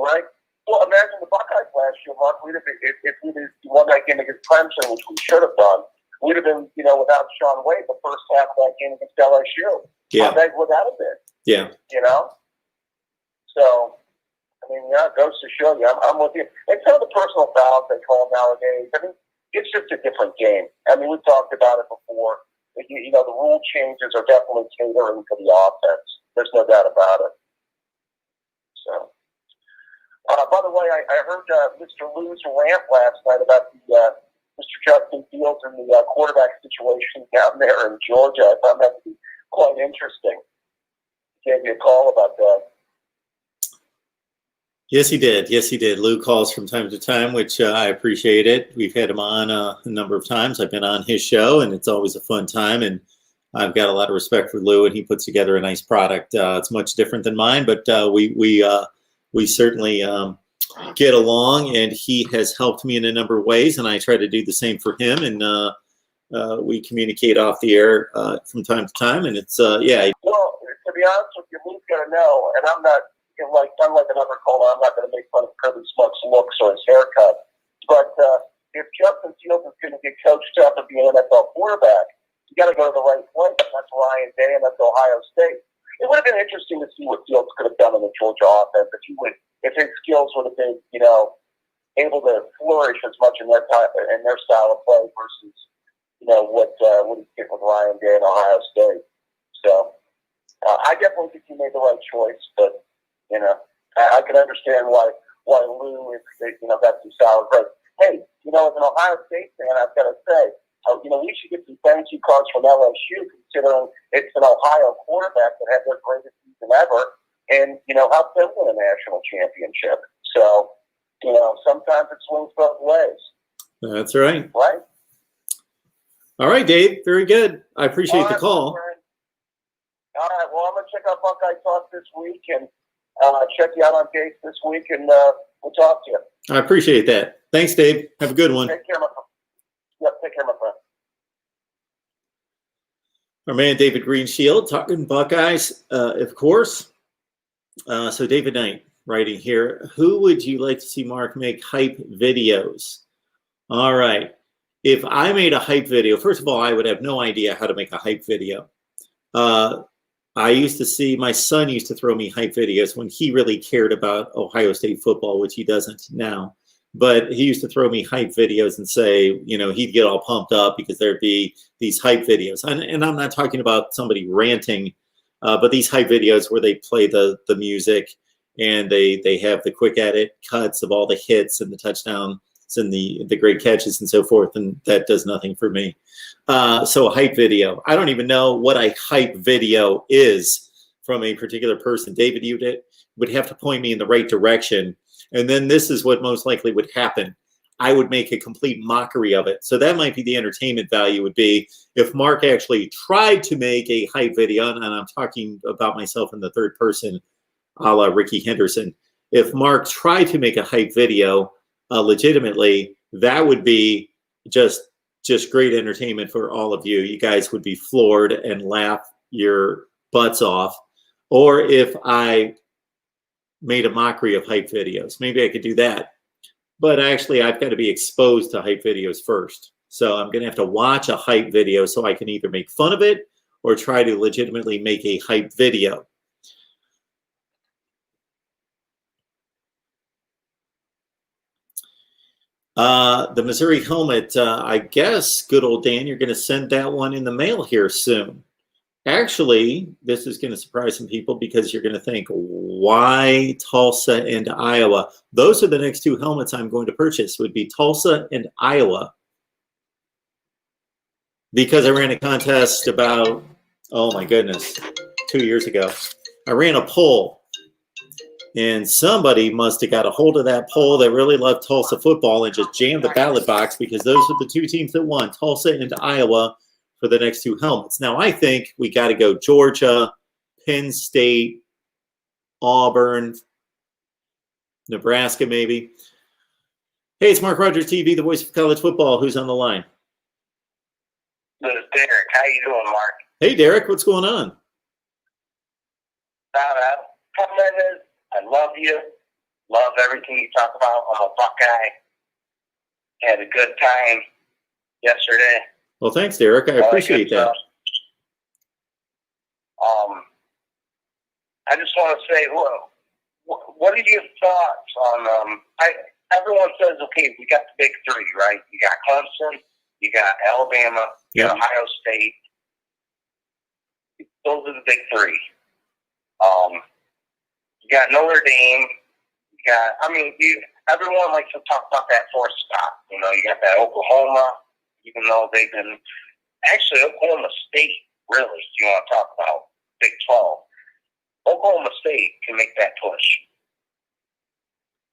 Right. Well, imagine the Buckeyes last year, Mark. If we won that game against Clemson, which we should have done, would have been, without Sean Wade, the first half of that game against LSU. Yeah. How bad would that have been? Yeah. So, it goes to show you. I'm with you. And some of the personal fouls they call nowadays, it's just a different game. We've talked about it before. The rule changes are definitely catering to the offense. There's no doubt about it. So, by the way, I heard Mr. Lou's rant last night about Mr. Justin Fields and the quarterback situation down there in Georgia. I found that to be quite interesting. He gave me a call about that. Yes, he did. Lou calls from time to time, which I appreciate it. We've had him on a number of times. I've been on his show, and it's always a fun time. And I've got a lot of respect for Lou, and he puts together a nice product. It's much different than mine, but we certainly get along, and he has helped me in a number of ways, and I try to do the same for him. And we communicate off the air from time to time, and it's Well, to be honest with you, Lou's got to know, and I'm not. Unlike another caller, I'm not going to make fun of Kirby Smart's looks or his haircut. But if Justin Fields is going to get coached up and be an NFL quarterback, you got to go to the right place. And that's Ryan Day, and that's Ohio State. It would have been interesting to see what Fields could have done in the Georgia offense if his skills would have been, able to flourish as much in their style of play versus, what he did with Ryan Day in Ohio State. So I definitely think he made the right choice, but. I can understand why Lou is, that's his style. But hey, as an Ohio State fan, I've got to say, we should get some thank you cards from LSU, considering it's an Ohio quarterback that had their greatest season ever, and helped them win a national championship. So, sometimes it swings both ways. That's right. Right. All right, Dave. Very good. I appreciate the call. All right. Well, I'm gonna check out Buckeye Talk this week and. Check you out on Gates this week, and we'll talk to you. I appreciate that. Thanks, Dave. Have a good one. Take care, my friend. Yep, take care, my friend. Our man, David Greenshield, talking Buckeyes, of course. So David Knight writing here, who would you like to see Mark make hype videos? All right. If I made a hype video, first of all, I would have no idea how to make a hype video. I used to see, my son used to throw me hype videos when he really cared about Ohio State football, which he doesn't now. But he used to throw me hype videos and say, he'd get all pumped up because there'd be these hype videos. And I'm not talking about somebody ranting, but these hype videos where they play the music and they have the quick edit cuts of all the hits and the touchdowns and the great catches and so forth. And that does nothing for me. So a hype video. I don't even know what a hype video is from a particular person. David, you would have to point me in the right direction. And then this is what most likely would happen. I would make a complete mockery of it. So that might be the entertainment value would be if Mark actually tried to make a hype video, and I'm talking about myself in the third person, a la Ricky Henderson. If Mark tried to make a hype video legitimately, that would be just great entertainment for all of you. You guys would be floored and laugh your butts off. Or if I made a mockery of hype videos, maybe I could do that. But actually, I've got to be exposed to hype videos first. So I'm going to have to watch a hype video so I can either make fun of it or try to legitimately make a hype video. The Missouri helmet, I guess, good old Dan, you're going to send that one in the mail here soon. Actually, this is going to surprise some people because you're going to think, why Tulsa and Iowa? Those are the next two helmets I'm going to purchase, would be Tulsa and Iowa. Because I ran a contest about, oh my goodness, 2 years ago. I ran a poll. And somebody must have got a hold of that poll that really loved Tulsa football and just jammed the ballot box because those are the two teams that won, Tulsa and Iowa, for the next two helmets. Now, I think we got to go Georgia, Penn State, Auburn, Nebraska maybe. Hey, it's Mark Rogers TV, the voice of college football. Who's on the line? This is Derek. How you doing, Mark? Hey, Derek. What's going on? I love you. Love everything you talk about. I'm a Buckeye. Had a good time yesterday. Well, thanks, Derek. I appreciate that. I just want to say, what are your thoughts on? Everyone says, okay, we got the big three, right? You got Clemson, you got Alabama, you got Ohio State. Those are the big three. You got Notre Dame. Everyone likes to talk about that fourth spot. You know, you got that Oklahoma, even though they've been actually Oklahoma State. Really, if you want to talk about Big 12, Oklahoma State can make that push.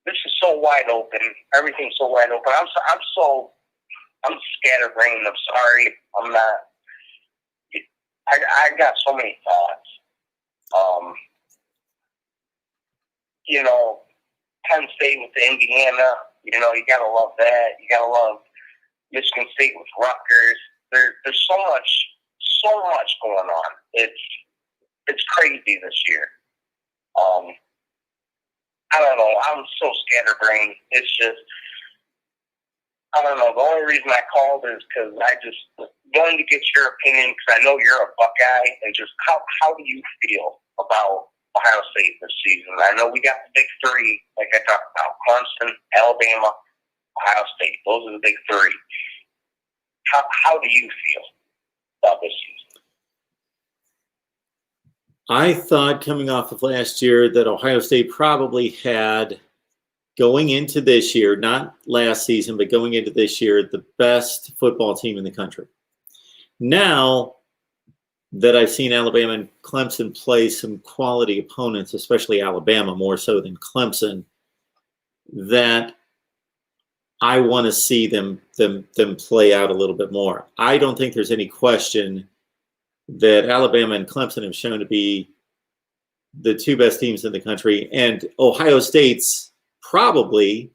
This is so wide open. Everything's so wide open. I'm scatterbrained. I'm sorry. I'm not. I got so many thoughts. You know, Penn State with the Indiana. You know, you gotta love that. You gotta love Michigan State with Rutgers. There's so much going on. It's crazy this year. I don't know. I'm so scatterbrained. It's just, I don't know. The only reason I called is because I just wanted to get your opinion, because I know you're a Buckeye, and just how do you feel about Ohio State this season? I know we got the big three, like I talked about, Clemson, Alabama, Ohio State. Those are the big three. How do you feel about this season? I thought coming off of last year that Ohio State probably had, going into this year, not last season, but going into this year, the best football team in the country. Now that I've seen Alabama and Clemson play some quality opponents, especially Alabama more so than Clemson, that I want to see them play out a little bit more. I don't think there's any question that Alabama and Clemson have shown to be the two best teams in the country, and Ohio State's probably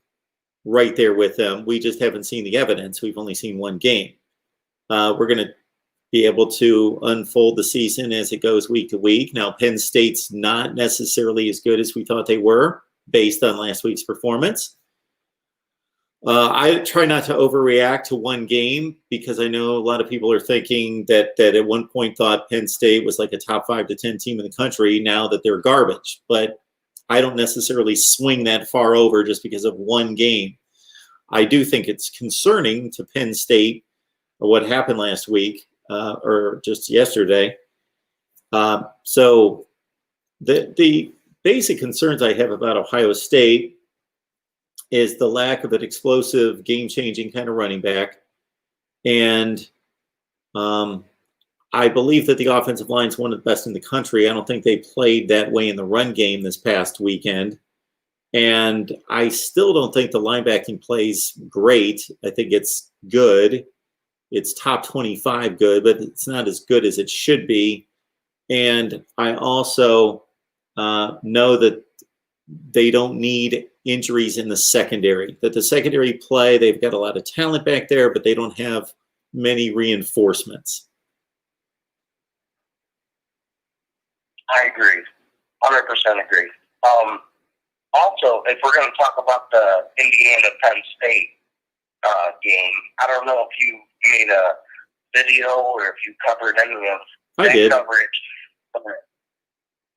right there with them. We just haven't seen the evidence. We've only seen one game. We're going to be able to unfold the season as it goes week to week. Now, Penn State's not necessarily as good as we thought they were based on last week's performance. I try not to overreact to one game, because I know a lot of people are thinking that at one point thought Penn State was like a top 5 to 10 team in the country, now that they're garbage. But I don't necessarily swing that far over just because of one game. I do think it's concerning to Penn State what happened last week or just yesterday. So the basic concerns I have about Ohio State is the lack of an explosive, game-changing kind of running back. And I believe that the offensive line is one of the best in the country. I don't think they played that way in the run game this past weekend. And I still don't think the linebacking plays great. I think it's good. It's top 25 good, but it's not as good as it should be. And I also know that they don't need injuries in the secondary, that the secondary play, they've got a lot of talent back there, but they don't have many reinforcements. I agree. 100% agree. Also, if we're going to talk about the Indiana-Penn State game, I don't know if you made a video or if you covered any of that coverage.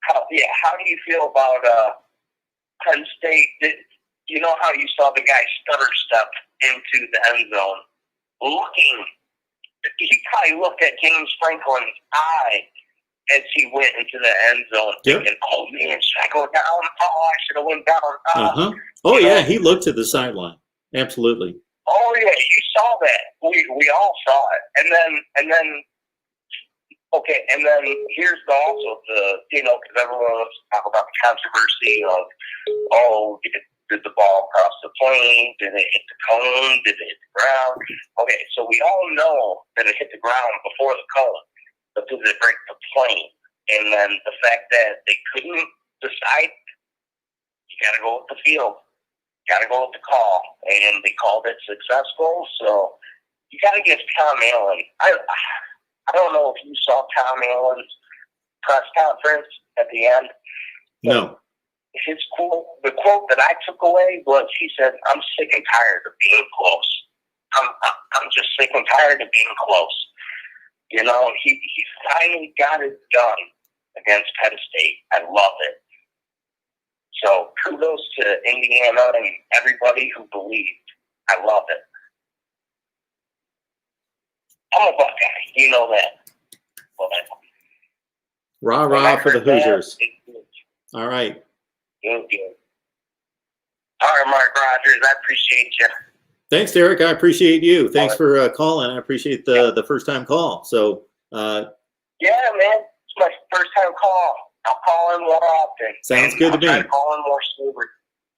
How do you feel about Penn State? You know how you saw the guy stutter step into the end zone? He probably looked at James Franklin's eye as he went into the end zone, thinking, "Oh man, should I go down? Oh, I should have went down." Oh yeah, he looked to the sideline. Absolutely. Oh yeah, you saw that. We all saw it, and then here's also the because everyone wants to talk about the controversy of did the ball cross the plane? Did it hit the cone? Did it hit the ground? Okay, so we all know that it hit the ground before the cone. But did it break the plane? And then the fact that they couldn't decide, you got to go with the field. Got to go with the call. And they called it successful. So you got to give Tom Allen. I don't know if you saw Tom Allen's press conference at the end. No. The quote that I took away was, he said, "I'm sick and tired of being close. I'm just sick and tired of being close. You know, he finally got it done against Penn State. I love it. So kudos to Indiana and everybody who believed. I love it. I'm a Buckeye. You know that. Well, Rah, rah for the Hoosiers. All right. Thank you. All right, Mark Rogers, I appreciate you. Thanks, Derek. I appreciate you. Thanks for calling. I appreciate the first-time call. So, yeah, man. It's my first-time call. I'll call in more often. Sounds good to me. I'll call in more sober.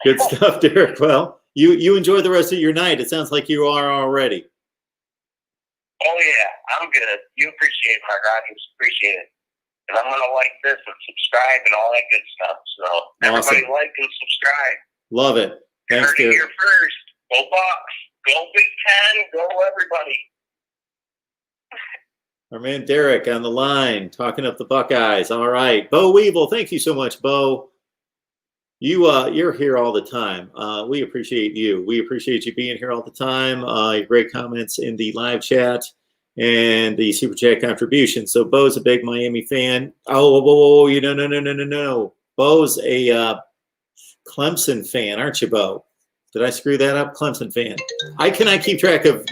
Good stuff, Derek. Well, you enjoy the rest of your night. It sounds like you are already. Oh, yeah. I'm good. You appreciate it, Mark Rogers. Appreciate it. And I'm going to like this and subscribe and all that good stuff. So, everybody like and subscribe. Love it. Thanks, Derek. Here first. Go Bucks. Go Big Ten. Go everybody. Our man Derek on the line, talking up the Buckeyes. All right. Bo Weevil, thank you so much, Bo. You're here all the time. We appreciate you. We appreciate you being here all the time. Your great comments in the live chat and the Super Chat contribution. So Bo's a big Miami fan. Oh, no. Bo's a Clemson fan, aren't you, Bo? Did I screw that up? Clemson fan. I cannot keep track of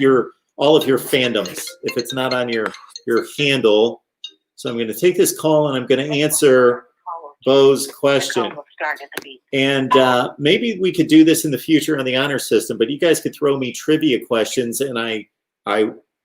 all of your fandoms if it's not on your handle. So I'm going to take this call and I'm going to answer Bo's question. And maybe we could do this in the future on the honor system, but you guys could throw me trivia questions and I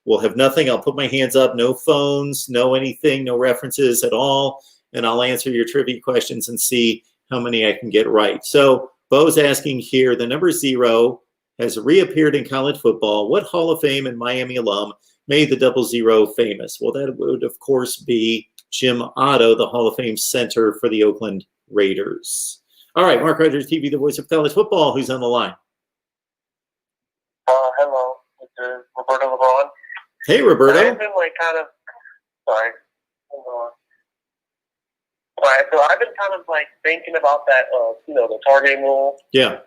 will have nothing. I'll put my hands up, no phones, no anything, no references at all. And I'll answer your trivia questions and see how many I can get right. So Bo's asking here, the number 0 has reappeared in college football. What Hall of Fame and Miami alum made the 00 famous? Well, that would, of course, be Jim Otto, the Hall of Fame center for the Oakland Raiders. All right, Mark Rogers TV, the voice of college football. Who's on the line? Hello. This is Roberto LeBron. Hey, Roberto. I've been sorry. Hold on. All right, so I've been kind of thinking about that, the targeting rule. Yeah.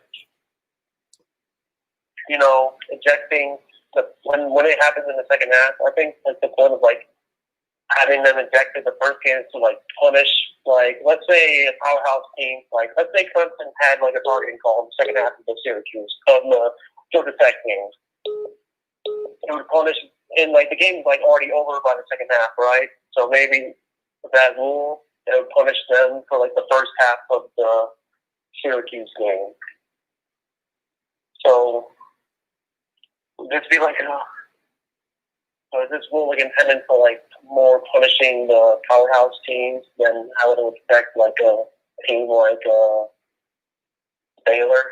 Ejecting when it happens in the second half. I think the point of having them ejected the first game is to punish. Let's say a powerhouse team, let's say Clemson had a targeting call in the second half of the Syracuse of the Georgia Tech game. It would punish, and the game's already over by the second half, right? So maybe with that rule, it would punish them for the first half of the Syracuse game. So would this be is this rule intended for more punishing the powerhouse teams than how it would affect a team like Baylor?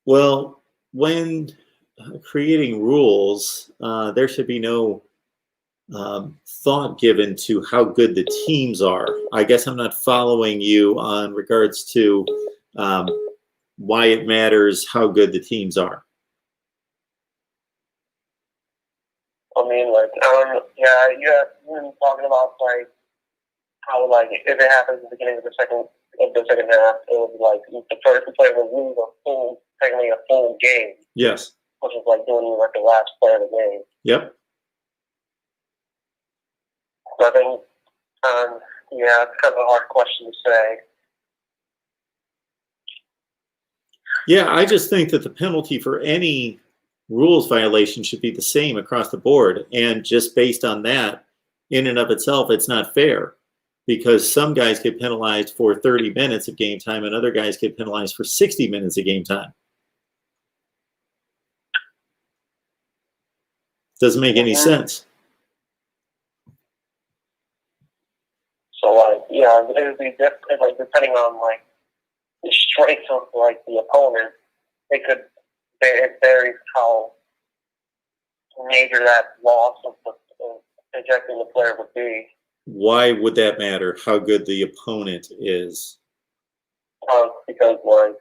Well, when creating rules, there should be no thought given to how good the teams are. I guess I'm not following you on regards to why it matters how good the teams are. I mean, you've been talking about how if it happens at the beginning of the second half, it would the first player would lose technically a full game. Yes. Which is doing the last play of the game. Yep. So I think, it's kind of a hard question to say. Yeah, I just think that the penalty for any rules violation should be the same across the board. And just based on that, in and of itself, it's not fair because some guys get penalized for 30 minutes of game time and other guys get penalized for 60 minutes of game time. Doesn't make any sense. So, it would be different, depending on, the strength of, the opponent. It varies how major that loss of ejecting the player would be. Why would that matter, how good the opponent is? Because, what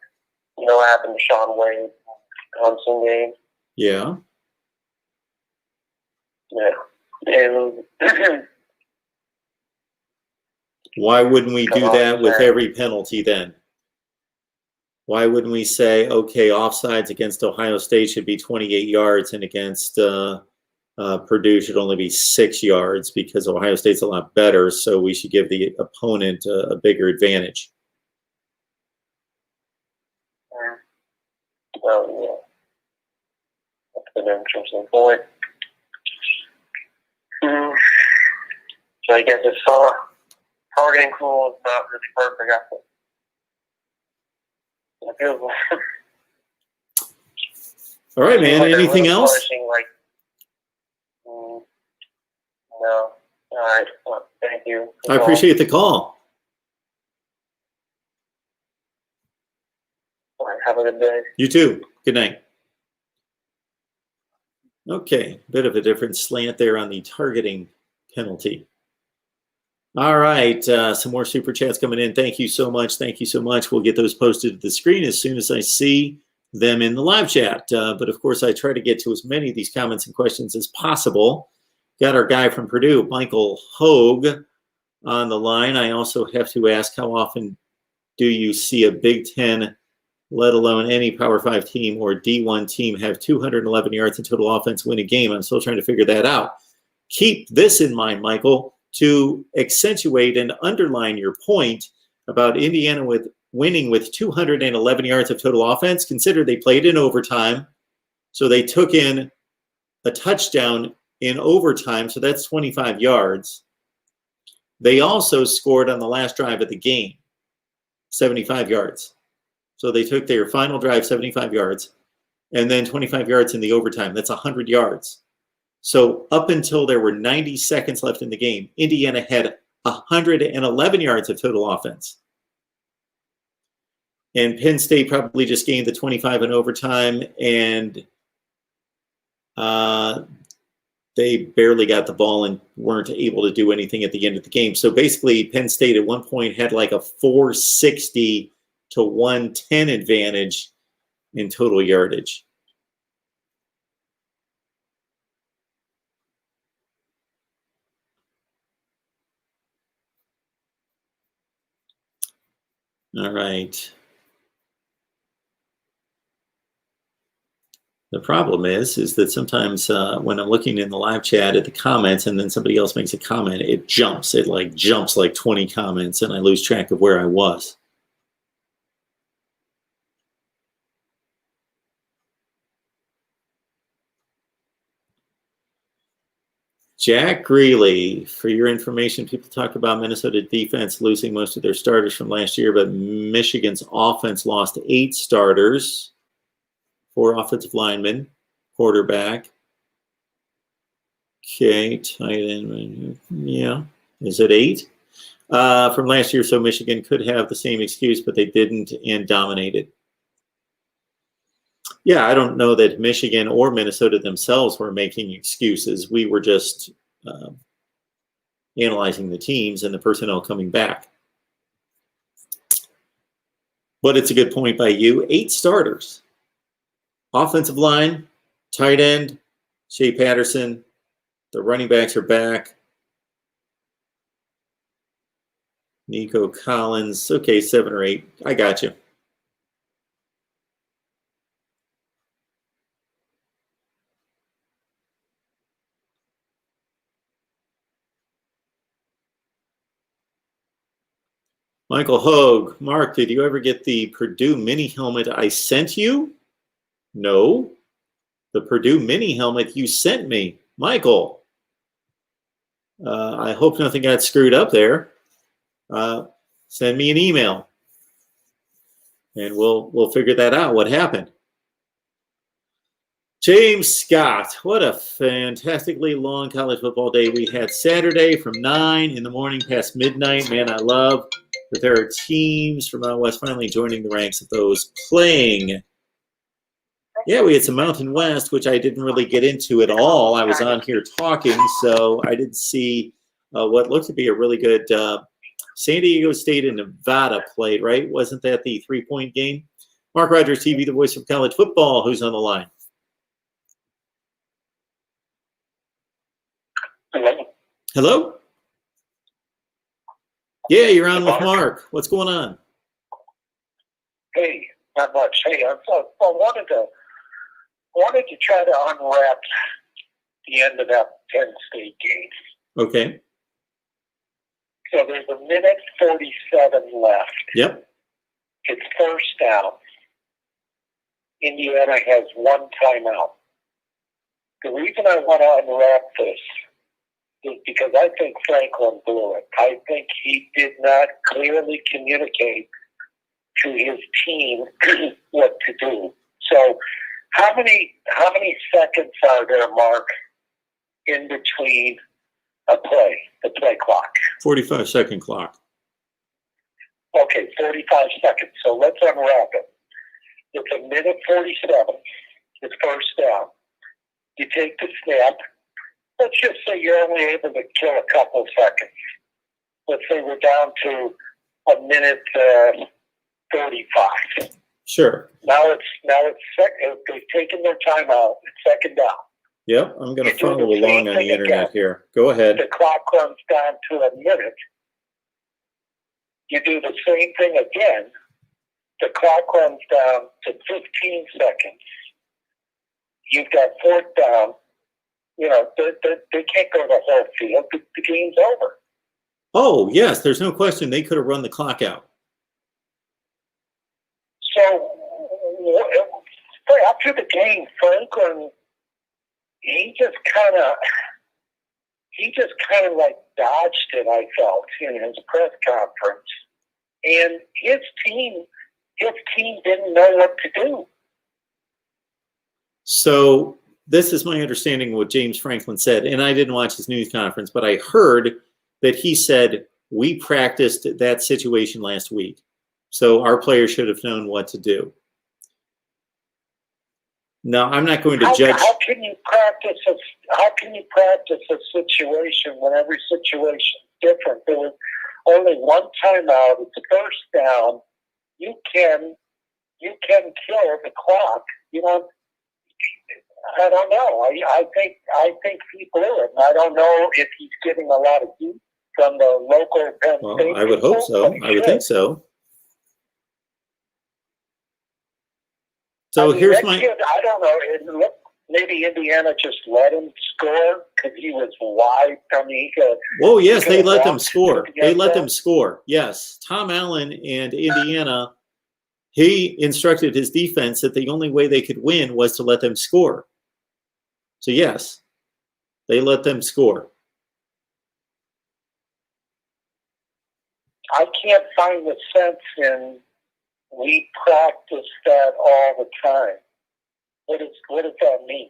happened to Sean Wade Clemson game? Yeah. Yeah. Why wouldn't we do that with every penalty then? Why wouldn't we say, okay, offsides against Ohio State should be 28 yards and against Purdue should only be 6 yards because Ohio State's a lot better, so we should give the opponent a bigger advantage. Well, yeah. That's an interesting point. So I guess it's targeting rule is not really perfect. I feel all right, man. like Anything else? Like, no. All right. Well, thank you. I appreciate the call. All right, have a good day. You too. Good night. Okay, bit of a different slant there on the targeting penalty. All right, some more super chats coming in. Thank you so much. Thank you so much. We'll get those posted to the screen as soon as I see them in the live chat. But of course, I try to get to as many of these comments and questions as possible. Got our guy from Purdue, Michael Hogue, on the line. I also have to ask, how often do you see a Big Ten, let alone any Power 5 team or D1 team, have 211 yards in total offense win a game? I'm still trying to figure that out. Keep this in mind, Michael, to accentuate and underline your point about Indiana winning with 211 yards of total offense. Consider they played in overtime, so they took in a touchdown in overtime, so that's 25 yards. They also scored on the last drive of the game, 75 yards. So they took their final drive, 75 yards, and then 25 yards in the overtime. That's 100 yards. So up until there were 90 seconds left in the game, Indiana had 111 yards of total offense. And Penn State probably just gained the 25 in overtime, and they barely got the ball and weren't able to do anything at the end of the game. So basically, Penn State at one point had like a 460 to 110 advantage in total yardage. All right. The problem is that sometimes when I'm looking in the live chat at the comments and then somebody else makes a comment, it jumps. It jumps like 20 comments and I lose track of where I was. Jack Greeley, for your information, people talk about Minnesota defense losing most of their starters from last year, but Michigan's offense lost 8 starters, 4 offensive linemen, quarterback. Okay, tight end. Yeah, is it 8? From last year, so Michigan could have the same excuse, but they didn't and dominated. Yeah, I don't know that Michigan or Minnesota themselves were making excuses. We were just analyzing the teams and the personnel coming back. But it's a good point by you. 8 starters. Offensive line, tight end, Shea Patterson. The running backs are back. Nico Collins. Okay, 7 or 8. I got you. Michael Hogue. Mark, did you ever get the Purdue mini helmet I sent you? No. The Purdue mini helmet you sent me. Michael. I hope nothing got screwed up there. Send me an email. And we'll figure that out, what happened. James Scott, what a fantastically long college football day we had Saturday from 9 in the morning past midnight. Man, I love that there are teams from out west finally joining the ranks of those playing. Yeah, we had some Mountain West, which I didn't really get into at all. I was on here talking, so I didn't see what looked to be a really good San Diego State and Nevada played, right? Wasn't that the 3-point game? MarkRogersTV, the voice of college football, who's on the line? Hello? Hello? Yeah, you're on with Mark. What's going on? Hey, Not much. Hey, I wanted to try to unwrap the end of that Penn State game. Okay. So there's a minute 47 left. Yep. It's first down. Indiana has one timeout. The reason I want to unwrap this is because I think Franklin blew it. I think he did not clearly communicate to his team what to do. So how many seconds are there, Mark, in between a play, the play clock? 45-second clock. Okay, 45 seconds. So let's unwrap it. It's a minute 47. It's first down. You take the snap. Let's just say you're only able to kill a couple of seconds. Let's say we're down to a minute 35. Sure. Now it's second. They've taken their timeout. It's second down. Yep, I'm going to follow along on the internet here. Go ahead. The clock runs down to a minute. You do the same thing again. The clock runs down to 15 seconds. You've got fourth down. You know, they can't go the whole field. The game's over. Oh, yes, there's no question they could have run the clock out. So, after the game, Franklin, he just kind of like dodged it, I felt, in his press conference. And his team didn't know what to do. So this is my understanding of what James Franklin said, and I didn't watch his news conference, but I heard that he said, we practiced that situation last week, so our players should have known what to do. Now, I'm not going to judge. How can you practice a situation when every situation is different? There was only one timeout. It's first down. You can kill the clock. You know, I don't know. I think he blew it. And I don't know if he's getting a lot of heat from the local Penn State. Well, I would hope so. I would think so. So here's my. Kid, I don't know. Maybe Indiana just let him score because he was wide. I mean, oh yes, they let them score. They let them score. Yes, Tom Allen and Indiana. He instructed his defense that the only way they could win was to let them score. So yes, they let them score. I can't find the sense in we practice that all the time. What does that mean?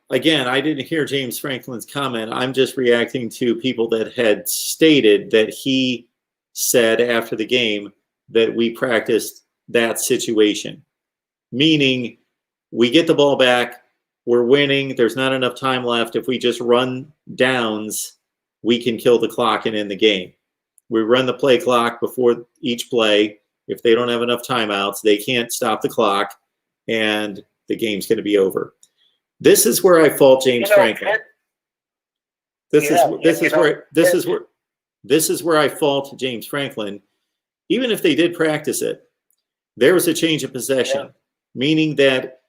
Again, I didn't hear James Franklin's comment. I'm just reacting to people that had stated that he said after the game that we practiced that situation. Meaning, we get the ball back, we're winning, there's not enough time left. If we just run downs, we can kill the clock and end the game. We run the play clock before each play. If they don't have enough timeouts, they can't stop the clock, and the game's going to be over. This is where I fault James Franklin. This is where I fault James Franklin. Even if they did practice it, there was a change of possession, meaning that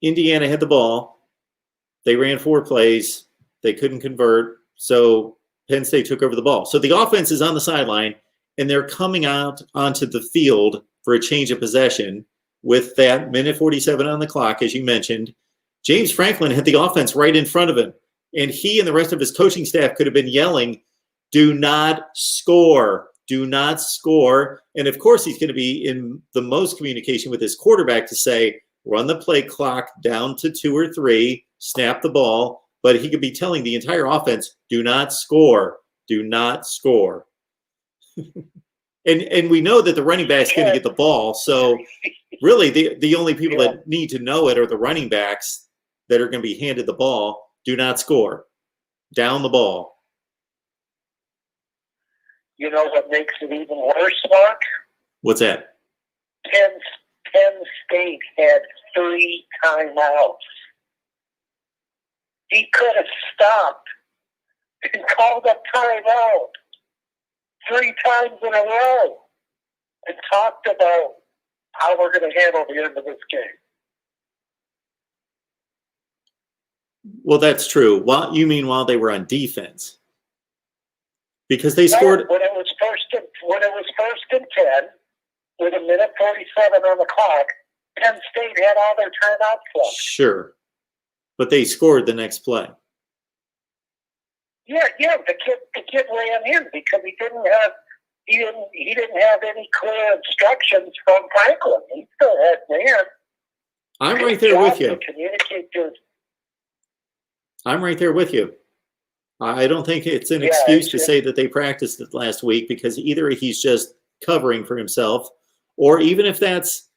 Indiana had the ball. They ran 4 plays. They couldn't convert, so Penn State took over the ball. So the offense is on the sideline, and they're coming out onto the field for a change of possession with that minute 47 on the clock, as you mentioned. James Franklin had the offense right in front of him, and he and the rest of his coaching staff could have been yelling, do not score, do not score. And of course, he's going to be in the most communication with his quarterback to say, run the play clock down to 2 or 3, snap the ball. But he could be telling the entire offense, do not score, do not score. and we know that the running back's going to get the ball. So really the only people that need to know it are the running backs that are going to be handed the ball. Do not score. Down the ball. You know what makes it even worse, Mark? What's that? Penn State had 3 timeouts. He could have stopped and called a timeout 3 times in a row. and talked about how we're going to handle the end of this game. Well, that's true. You mean while they were on defense? Because they scored when it was first and 10, with a minute 47 on the clock. Penn State had all their timeouts left. Sure, but they scored the next play. Yeah. The kid ran in because he didn't have any clear instructions from Franklin. He still had man. I'm right there with you. Communicate to. I'm right there with you. I don't think it's an excuse to say that they practiced it last week, because either he's just covering for himself, or even if that's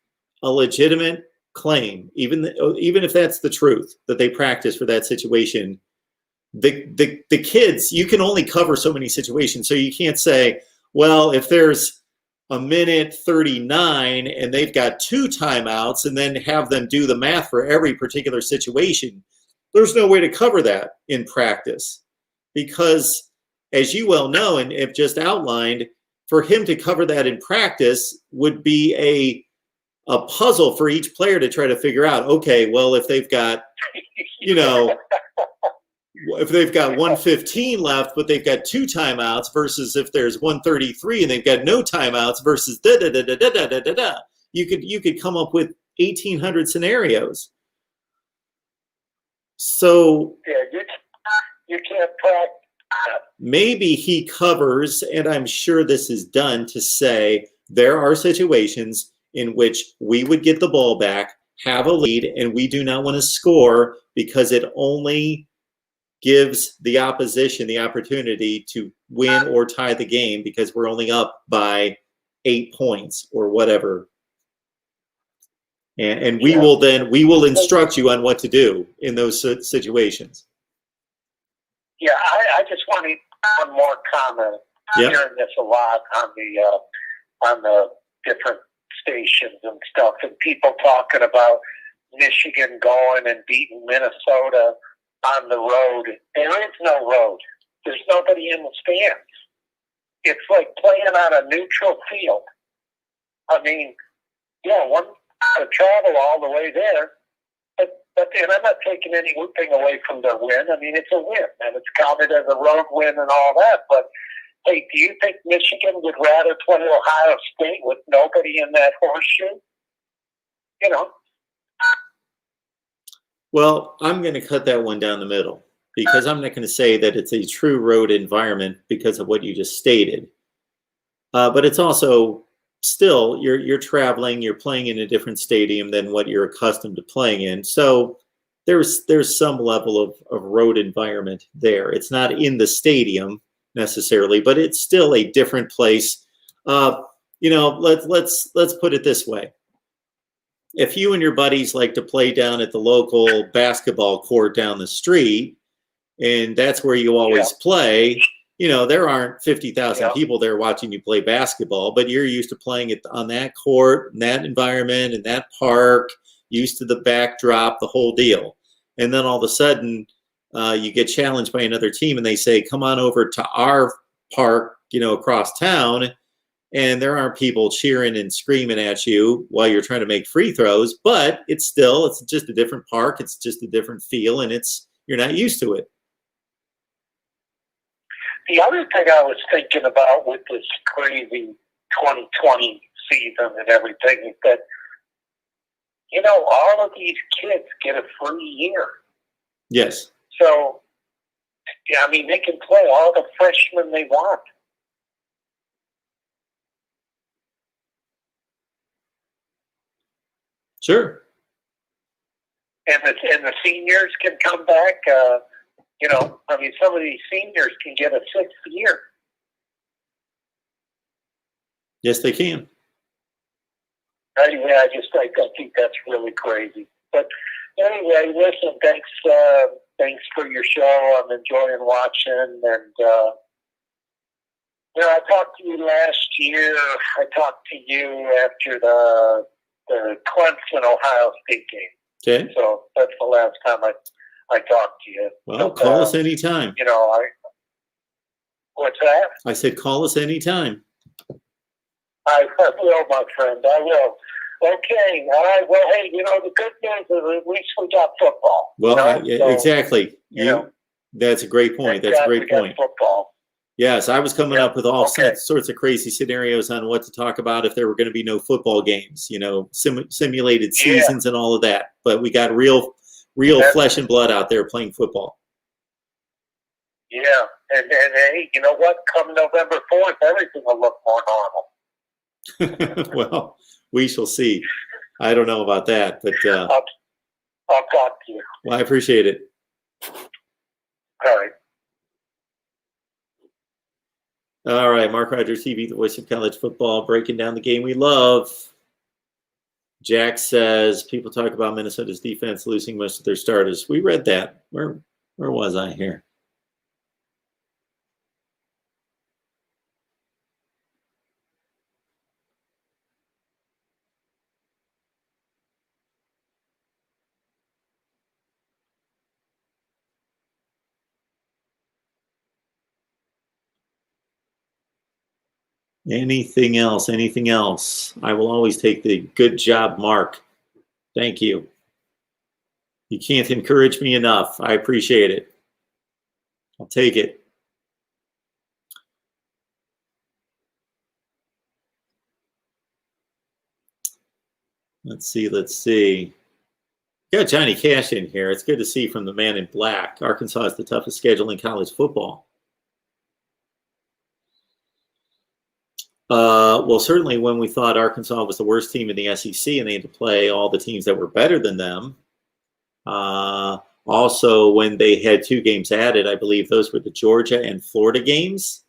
a legitimate claim, even if that's the truth, that they practice for that situation, the kids, you can only cover so many situations. So you can't say, well, if there's a minute 39 and they've got 2 timeouts, and then have them do the math for every particular situation. There's no way to cover that in practice, because, as you well know and have just outlined, for him to cover that in practice would be a puzzle for each player to try to figure out. Okay, well, if they've got, if they've got 1:15 left, but they've got 2 timeouts, versus if there's 1:33 and they've got no timeouts, versus da da da da da da da da. You could come up with 1,800 scenarios. So you can't practice. Maybe he covers, and I'm sure this is done to say there are situations in which we would get the ball back, have a lead, and we do not want to score because it only gives the opposition the opportunity to win or tie the game because we're only up by 8 points or whatever. And we will instruct you on what to do in those situations. Yeah, I just wanted one more comment. I'm hearing this a lot on the different stations and stuff, and people talking about Michigan going and beating Minnesota on the road. There is no road. There's nobody in the stands. It's like playing on a neutral field. I mean, one to travel all the way there, but and I'm not taking anything away from their win. I mean, it's a win, and it's counted as a road win and all that. But hey, do you think Michigan would rather play Ohio State with nobody in that horseshoe? Well, I'm going to cut that one down the middle, because I'm not going to say that it's a true road environment because of what you just stated. But it's also still, you're traveling, you're playing in a different stadium than what you're accustomed to playing in. So there's some level of road environment there. It's not in the stadium necessarily, but it's still a different place. Let's put it this way. If you and your buddies like to play down at the local basketball court down the street, and that's where you always play, there aren't 50,000 people there watching you play basketball, but you're used to playing it on that court, in that environment, in that park, used to the backdrop, the whole deal. And then all of a sudden, you get challenged by another team, and they say, come on over to our park, across town. And there aren't people cheering and screaming at you while you're trying to make free throws, but it's just a different park. It's just a different feel, and you're not used to it. The other thing I was thinking about with this crazy 2020 season and everything is that, all of these kids get a free year. Yes. So, they can play all the freshmen they want. Sure. And the seniors can come back. Some of these seniors can get a 6th year. Yes, they can. Anyway, I think that's really crazy. But anyway, listen, thanks for your show. I'm enjoying watching, and I talked to you last year. I talked to you after the Clemson Ohio State game. Okay. So that's the last time I talked to you. Well, call us anytime. What's that? I said call us anytime. I will, my friend. I will. Okay. All right. Well, hey, the good news is at least we got football. Well, exactly. That's a great point. That's a great point. Football. Yes, I was coming up with all sorts of crazy scenarios on what to talk about if there were going to be no football games, simulated seasons and all of that. But we got real flesh and blood out there playing football. Yeah, and hey, you know what? Come November 4th, everything will look more normal. Well, we shall see. I don't know about that, but I'll talk to you. Well, I appreciate it. All right. All right, Mark Rogers TV, the voice of college football, breaking down the game we love. Jack says people talk about Minnesota's defense losing most of their starters. We read that. Where was I here? Anything else? Anything else? I will always take the good job, Mark. Thank you. You can't encourage me enough. I appreciate it. I'll take it. Let's see. Got Johnny Cash in here. It's good to see from the man in black. Arkansas is the toughest schedule in college football. Well, certainly when we thought Arkansas was the worst team in the SEC and they had to play all the teams that were better than them. Also, when they had 2 games added, I believe those were the Georgia and Florida games.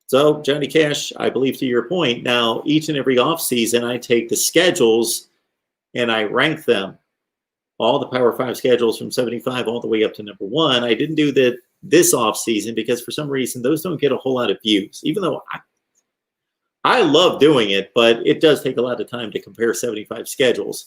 So, Johnny Cash, I believe to your point, now each and every offseason I take the schedules and I rank them. All the Power 5 schedules from 75 all the way up to number 1. I didn't do that this offseason because for some reason those don't get a whole lot of views, even though I love doing it, but it does take a lot of time to compare 75 schedules.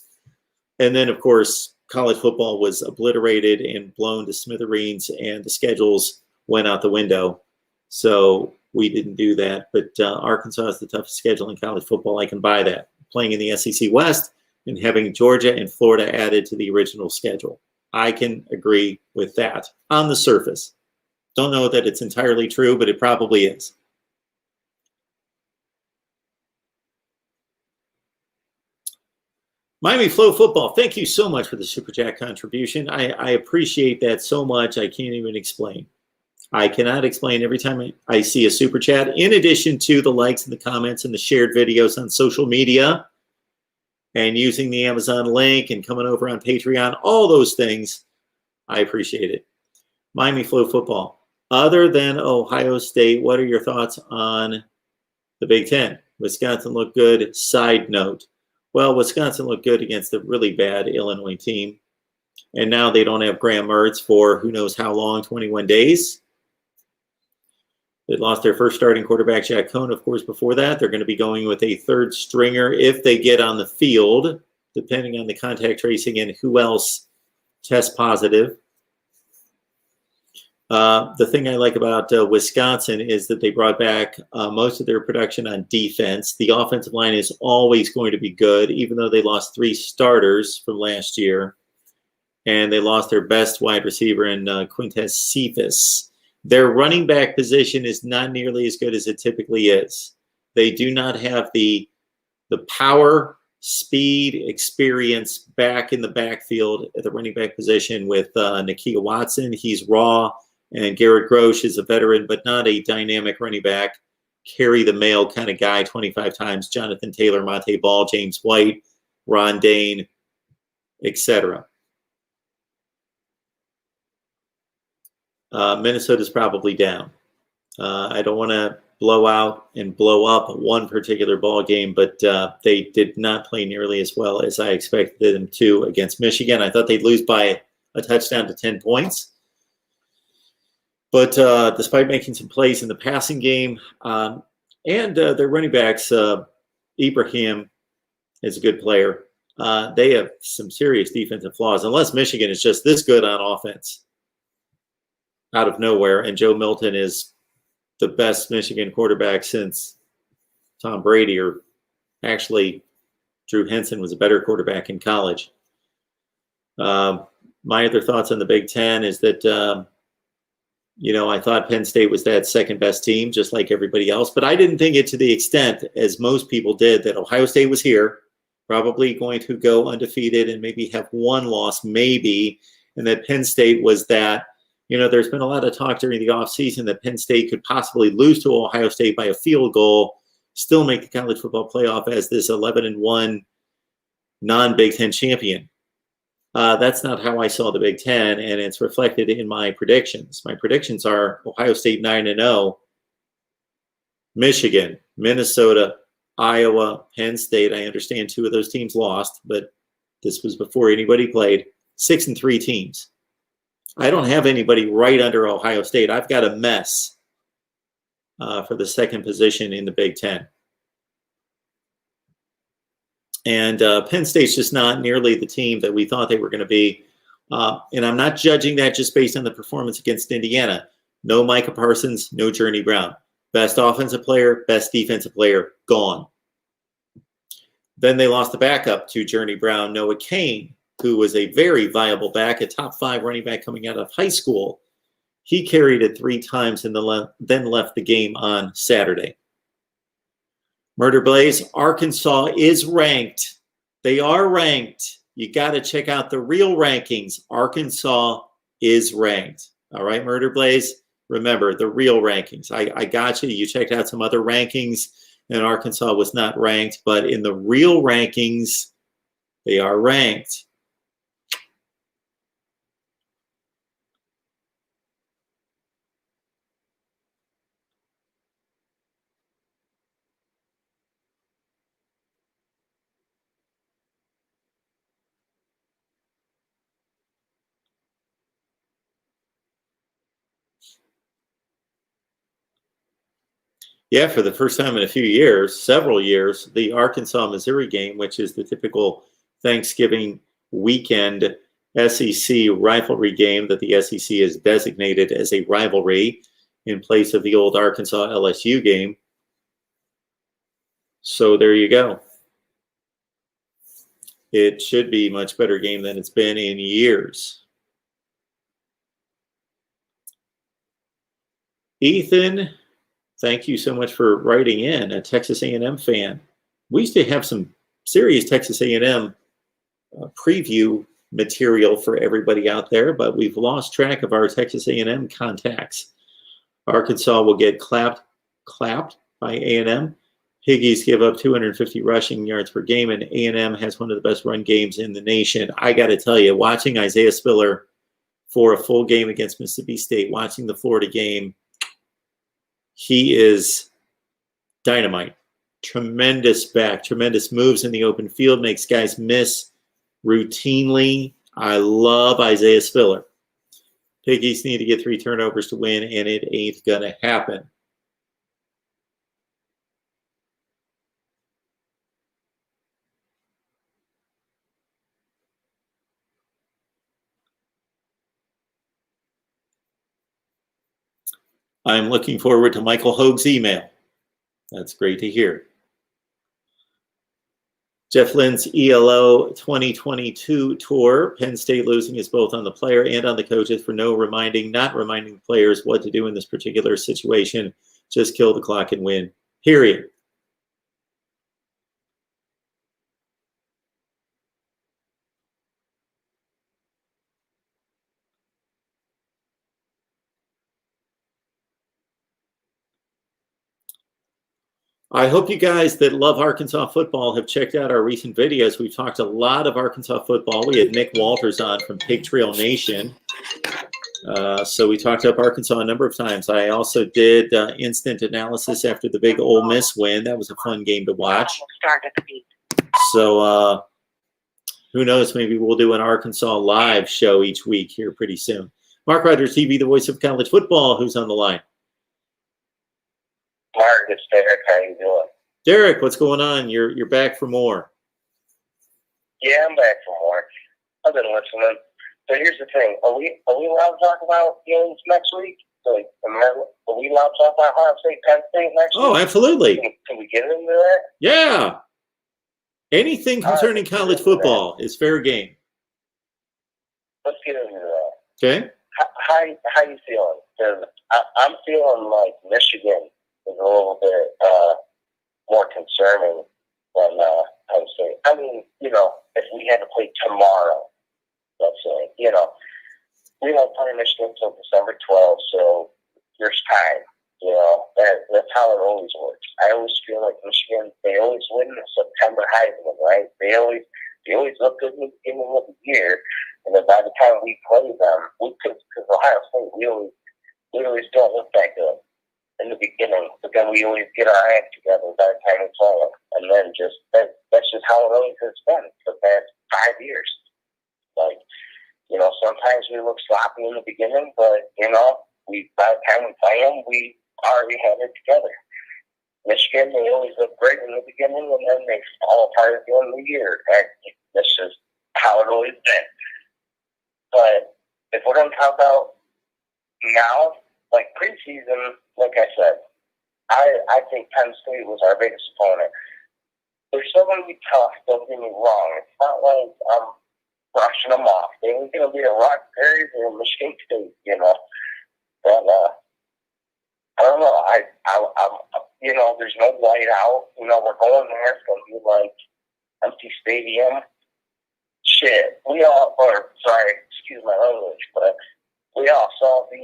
And then, of course, college football was obliterated and blown to smithereens, and the schedules went out the window. So we didn't do that. But Arkansas is the toughest schedule in college football. I can buy that. Playing in the SEC West and having Georgia and Florida added to the original schedule. I can agree with that on the surface. Don't know that it's entirely true, but it probably is. Miami Flow Football, thank you so much for the Super Chat contribution. I appreciate that so much, I can't even explain. I cannot explain every time I see a Super Chat, in addition to the likes and the comments and the shared videos on social media and using the Amazon link and coming over on Patreon, all those things, I appreciate it. Miami Flow Football, other than Ohio State, what are your thoughts on the Big Ten? Wisconsin looked good, side note. Well, Wisconsin looked good against a really bad Illinois team. And now they don't have Graham Mertz for who knows how long, 21 days. They lost their first starting quarterback, Jack Cohn, of course, before that. They're going to be going with a third stringer if they get on the field, depending on the contact tracing and who else tests positive. The thing I like about Wisconsin is that they brought back most of their production on defense. The offensive line is always going to be good, even though they lost 3 starters from last year. And they lost their best wide receiver in Quintez Cephas. Their running back position is not nearly as good as it typically is. They do not have the power, speed, experience back in the backfield at the running back position with Nakia Watson. He's raw. And Garrett Grosh is a veteran, but not a dynamic running back. Carry the mail kind of guy 25 times. Jonathan Taylor, Monte Ball, James White, Ron Dane, etc. Minnesota's probably down. I don't want to blow out and blow up one particular ball game, but they did not play nearly as well as I expected them to against Michigan. I thought they'd lose by a touchdown to 10 points. But despite making some plays in the passing game and their running backs, Ibrahim is a good player. They have some serious defensive flaws, unless Michigan is just this good on offense out of nowhere. And Joe Milton is the best Michigan quarterback since Tom Brady, or actually Drew Henson was a better quarterback in college. My other thoughts on the Big Ten is that, I thought Penn State was that second best team, just like everybody else, but I didn't think it to the extent, as most people did, that Ohio State was here, probably going to go undefeated and maybe have one loss, maybe, and that Penn State was that. There's been a lot of talk during the offseason that Penn State could possibly lose to Ohio State by a field goal, still make the college football playoff as this 11-1 non-Big Ten champion. That's not how I saw the Big Ten, and it's reflected in my predictions. My predictions are Ohio State 9-0, Michigan, Minnesota, Iowa, Penn State. I understand 2 of those teams lost, but this was before anybody played. 6-3 teams. I don't have anybody right under Ohio State. I've got a mess for the second position in the Big Ten. And Penn State's just not nearly the team that we thought they were going to be. And I'm not judging that just based on the performance against Indiana. No Micah Parsons, no Journey Brown. Best offensive player, best defensive player, gone. Then they lost the backup to Journey Brown, Noah Cain, who was a very viable back, a top 5 running back coming out of high school. He carried it 3 times and then left the game on Saturday. Murder Blaze, Arkansas is ranked. They are ranked. You got to check out the real rankings. Arkansas is ranked. All right, Murder Blaze, remember the real rankings. I got you. You checked out some other rankings, and Arkansas was not ranked. But in the real rankings, they are ranked. Yeah, for the first time in a few years, several years, the Arkansas-Missouri game, which is the typical Thanksgiving weekend SEC rivalry game that the SEC has designated as a rivalry in place of the old Arkansas-LSU game. So there you go. It should be a much better game than it's been in years. Ethan, thank you so much for writing in, a Texas A&M fan. We used to have some serious Texas A&M preview material for everybody out there, but we've lost track of our Texas A&M contacts. Arkansas will get clapped by A&M. Higgies give up 250 rushing yards per game, and A&M has one of the best run games in the nation. I got to tell you, watching Isaiah Spiller for a full game against Mississippi State, watching the Florida game, he is dynamite. Tremendous back, tremendous moves in the open field, makes guys miss routinely. I love Isaiah Spiller. Piggies need to get 3 turnovers to win, and it ain't going to happen. I'm looking forward to Michael Hogue's email. That's great to hear. Jeff Lynn's ELO 2022 tour. Penn State losing is both on the player and on the coaches for not reminding the players what to do in this particular situation. Just kill the clock and win. Period. I hope you guys that love Arkansas football have checked out our recent videos. We've talked a lot of Arkansas football. We had Nick Walters on from Pig Trail Nation. So we talked up Arkansas a number of times. I also did instant analysis after the big Ole Miss win. That was a fun game to watch. So who knows, maybe we'll do an Arkansas live show each week here pretty soon. MarkRogersTV, the voice of college football. Who's on the line? Mark, it's Derek. How you doing? Derek, what's going on? You're back for more. Yeah, I'm back for more. I've been listening. So here's the thing: are we allowed to talk about games next week? So are we allowed to talk about Ohio State, Penn State next week? Oh, absolutely. Can we get into that? Yeah. Anything concerning college football is fair game. Let's get into that. Okay. How you feeling? Because I'm feeling like Michigan is a little bit more concerning than Penn State. I mean, if we had to play tomorrow, let's say, we don't play Michigan until December 12th, so there's time. That's how it always works. I always feel like Michigan, they always win the September Heisman, right? They always look good in the beginning of the year, and then by the time we play them, because Ohio State, we always don't look that good in the beginning, but then we always get our act together by the time we play them, and then that's just how it always has been for the past 5 years. Like, sometimes we look sloppy in the beginning, but by the time we play them, we already have it together. Michigan, they always look great in the beginning, and then they fall apart at the end of the year. And that's just how it always been. But if we're going to talk about now, like preseason, like I said, I think Penn State was our biggest opponent. They're still going to be tough, don't get me wrong. It's not like I'm brushing them off. They ain't going to be a rock berries or Michigan State, But I don't know. I'm there's no white out. We're going there. It's going to be like empty stadium. Shit. Excuse my language, but we all saw the,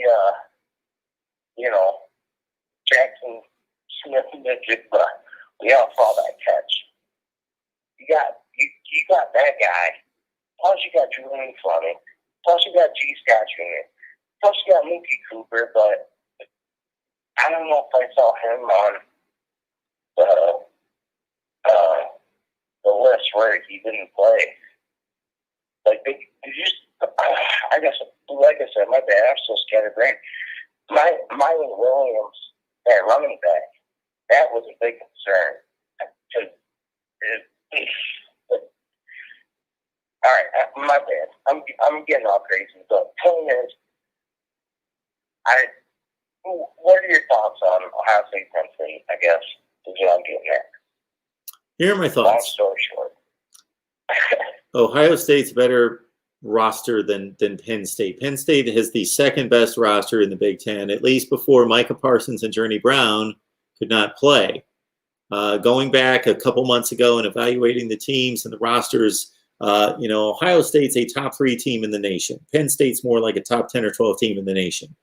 Jackson Smith midget, but we all saw that catch. You got that guy. Plus you got Julian Fleming. Plus you got G. Scott Jr. Plus you got Mookie Cooper, but I don't know if I saw him on the list where he didn't play. Like I guess, like I said, my bad. I'm so scatterbrained. Myron Williams, that running back, that was a big concern. All right, my bad. I'm getting all crazy. But the point is, what are your thoughts on Ohio State, Penn State? I guess is what I'm getting at. Here are my thoughts. Long story short. Ohio State's better roster than Penn State. Penn State has the second best roster in the Big Ten, at least before Micah Parsons and Journey Brown could not play. Going back a couple months ago and evaluating the teams and the rosters, Ohio State's a top 3 team in the nation. Penn State's more like a top 10 or 12 team in the nation.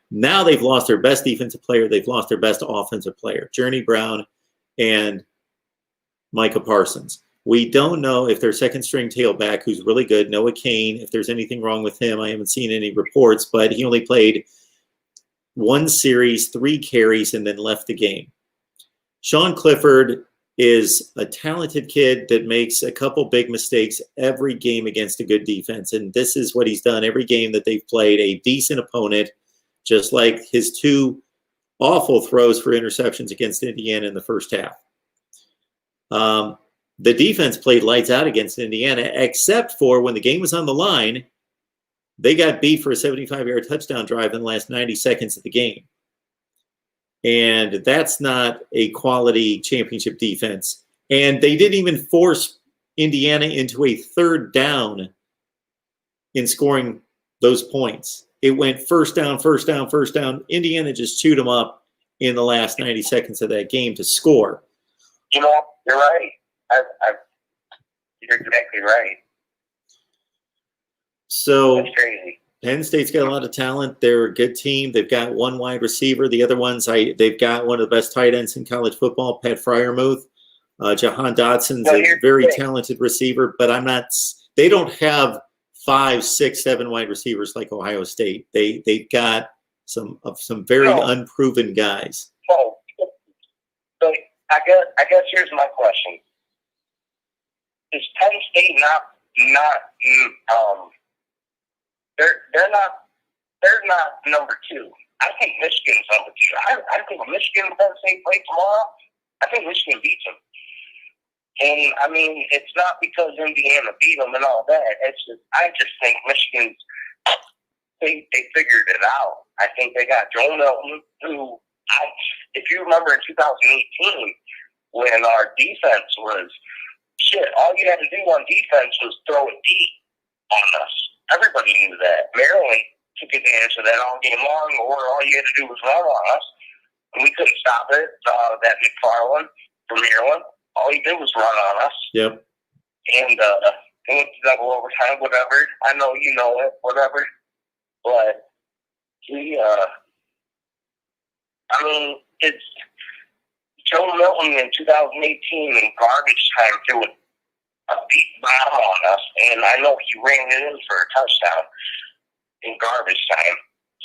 Now they've lost their best defensive player. They've lost their best offensive player, Journey Brown and Micah Parsons. We don't know if their second-string tailback, who's really good, Noah Kane, if there's anything wrong with him. I haven't seen any reports, but he only played 1 series, 3 carries, and then left the game. Sean Clifford is a talented kid that makes a couple big mistakes every game against a good defense, and this is what he's done every game that they've played, a decent opponent, just like his 2 awful throws for interceptions against Indiana in the first half. The defense played lights out against Indiana, except for when the game was on the line, they got beat for a 75-yard touchdown drive in the last 90 seconds of the game. And that's not a quality championship defense. And they didn't even force Indiana into a 3rd down in scoring those points. It went first down. Indiana just chewed them up in the last 90 seconds of that game to score. You're right. You're exactly right. So that's crazy. Penn State's got a lot of talent. They're a good team. They've got 1 wide receiver. The other ones, they've got one of the best tight ends in college football, Pat Fryermuth. Jahan Dotson's a very talented receiver, but they don't have 5, 6, 7 wide receivers like Ohio State. They've got some very unproven guys. So I guess here's my question. Is Penn State not they're not number 2. I think Michigan's number 2. I think Michigan and Penn State play tomorrow. I think Michigan beats them. And I mean, it's not because Indiana beat them and all that. I just think Michigan's they figured it out. I think they got Joe Milton, who if you remember in 2018 when our defense was shit. All you had to do on defense was throw it deep on us. Everybody knew that. Maryland took advantage of that all game long, or all you had to do was run on us, and we couldn't stop it. That McFarland from Maryland, all he did was run on us. Yep. And it went to double overtime, whatever. I know you know it, whatever. But it's Joe Milton in 2018 in garbage time doing a deep bomb on us, and I know he ran it in for a touchdown in garbage time,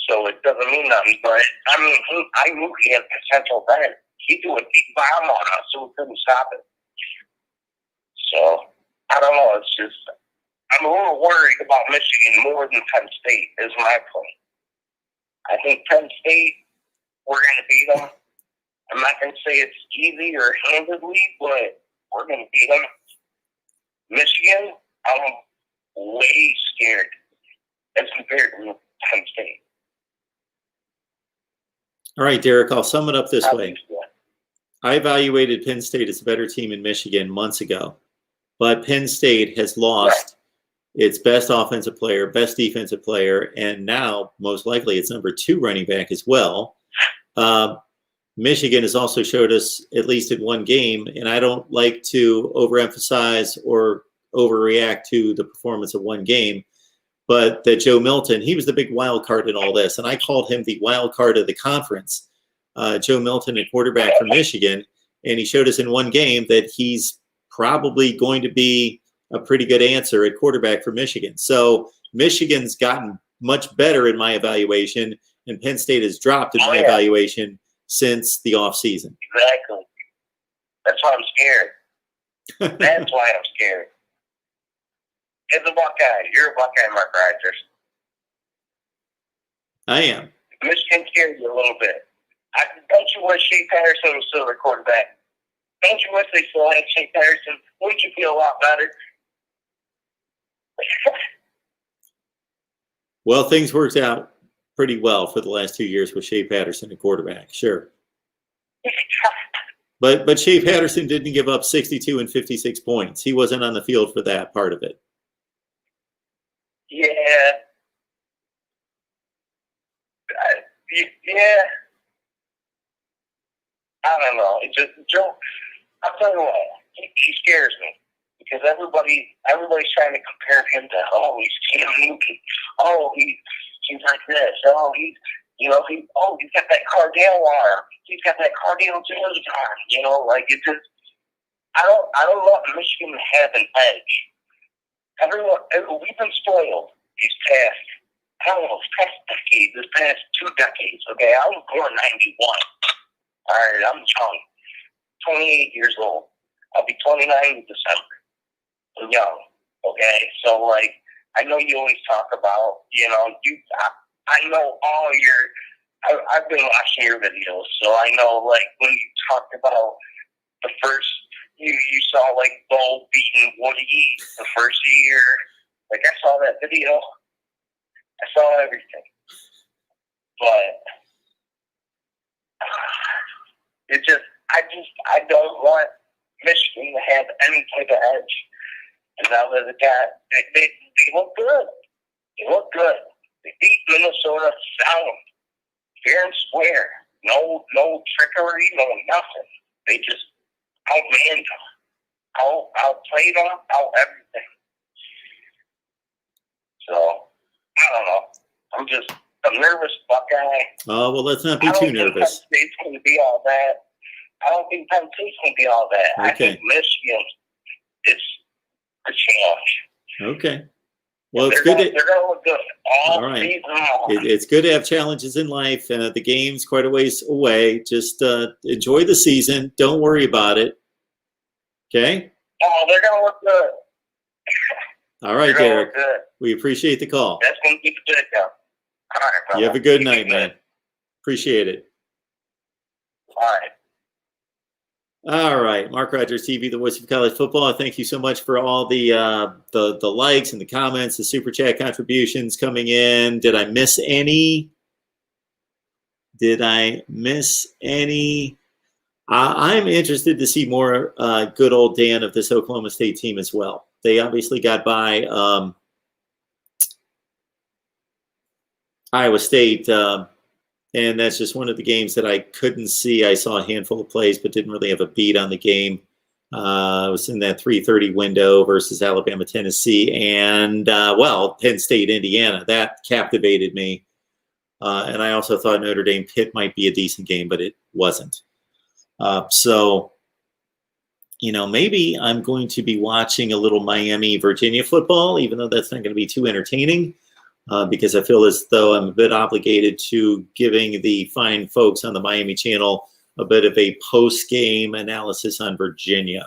so it doesn't mean nothing. But I knew he had potential then. He threw a deep bomb on us, so we couldn't stop it. So I don't know. It's just I'm a little worried about Michigan more than Penn State. Is my point. I think Penn State, we're going to beat them. I'm not going to say it's easy or handedly, but we're going to beat them. Michigan, I'm way scared as compared to Penn State. All right, Derek, I'll sum it up this way. I evaluated Penn State as a better team in Michigan months ago, but Penn State has lost its best offensive player, best defensive player, and now, most likely, its number 2 running back as well. Michigan has also showed us, at least in one game, and I don't like to overemphasize or overreact to the performance of one game, but that Joe Milton, he was the big wild card in all this, and I called him the wild card of the conference. Joe Milton, a quarterback from Michigan, and he showed us in one game that he's probably going to be a pretty good answer at quarterback for Michigan. So Michigan's gotten much better in my evaluation, and Penn State has dropped in my evaluation since the offseason. Exactly. That's why I'm scared. That's why I'm scared. As a Buckeye, you're a Buckeye, Mark Rogers. I am. Michigan scared you a little bit. Don't you wish Shea Patterson was still the quarterback? Don't you wish they still had Shea Patterson? Wouldn't you feel a lot better? Well, things worked out pretty well for the last 2 years with Shea Patterson at quarterback, sure. But Shea Patterson didn't give up 62 and 56 points. He wasn't on the field for that part of it. Yeah. I don't know. It's just Joe. I'll tell you what. He scares me because everybody's trying to compare him to he's Cam Newton. He's like this. He's got that Cardale arm. He's got that Cardale Jones arm. It just. I don't want Michigan to have an edge. We've been spoiled these past decades, this past 2 decades. Okay, I was born 91. All right, I'm young, 28 years old. I'll be 29 in December. I'm young. Okay, so I know you always talk about, I know all I've been watching your videos, so I know when you talked about the first. You saw Bo beating Woody the first year. I saw that video. I saw everything. But I don't want Michigan to have any type of edge. And now that they look good. They look good. They beat Minnesota sound, fair and square. No trickery, no nothing. They just outmanned them, outplayed them, out everything. So, I don't know. I'm a nervous Buckeye. Oh, well, let's not be too nervous. Penn State's going to be all that. I don't think Penn State's going to be all that. Okay. I think Michigan is the challenge. Okay. Well, it's good. They're going to look good all right. season long. It's good to have challenges in life. The game's quite a ways away. Just enjoy the season. Don't worry about it. Okay? Oh, they're going to look good. All right, Derek. We appreciate the call. That's going to keep it good, though. All right, brother. You have a good night, man. Appreciate it. All right. All right, MarkRogersTV, the voice of college football. Thank you so much for all the likes and the comments, the super chat contributions coming in. Did I miss any? I'm interested to see more good old Dan of this Oklahoma State team as well. They obviously got by Iowa State, and that's just one of the games that I couldn't see. I saw a handful of plays, but didn't really have a beat on the game. I was in that 3:30 window versus Alabama, Tennessee, and, Penn State, Indiana. That captivated me. And I also thought Notre Dame Pitt might be a decent game, but it wasn't. Maybe I'm going to be watching a little Miami, Virginia football, even though that's not going to be too entertaining, because I feel as though I'm a bit obligated to giving the fine folks on the Miami channel a bit of a post-game analysis on Virginia.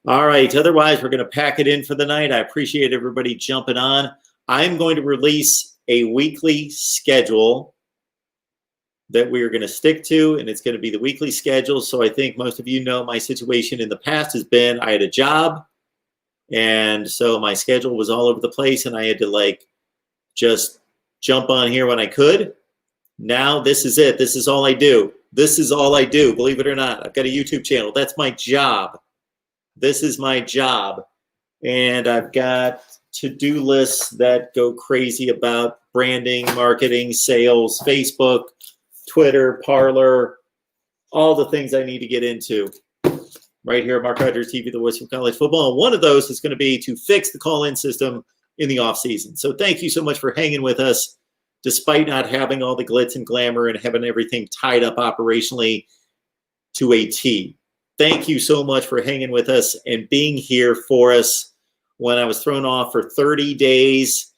All right. Otherwise, we're going to pack it in for the night. I appreciate everybody jumping on. I'm going to release a weekly schedule that we are going to stick to, and it's going to be the weekly schedule. So I think most of you know my situation in the past has been I had a job, and so my schedule was all over the place, and I had to just jump on here when I could. Now this is it. This is all I do. This is all I do, believe it or not. I've got a YouTube channel. That's my job. This is my job. And I've got to-do lists that go crazy about branding, marketing, sales, Facebook, Twitter, Parler, all the things I need to get into right here at MarkRogersTV, the voice of college football. And one of those is going to be to fix the call-in system in the offseason. So thank you so much for hanging with us, despite not having all the glitz and glamour and having everything tied up operationally to a T. Thank you so much for hanging with us and being here for us when I was thrown off for 30 days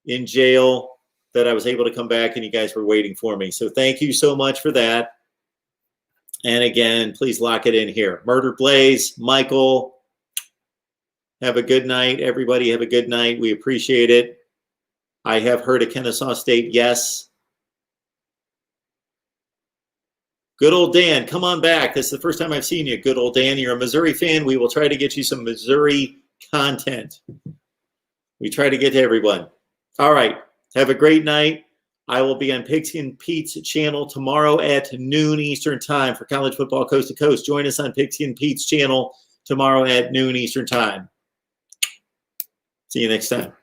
in jail, that I was able to come back and you guys were waiting for me. So thank you so much for that. And again, please lock it in here. Murder Blaze, Michael, have a good night. Everybody have a good night. We appreciate it. I have heard of Kennesaw State. Yes. Good old Dan, come on back. This is the first time I've seen you. Good old Dan, you're a Missouri fan. We will try to get you some Missouri content. We try to get to everyone. All right. Have a great night. I will be on Pigskin Pete's channel tomorrow at noon Eastern time for college football coast to coast. Join us on Pigskin Pete's channel tomorrow at noon Eastern time. See you next time.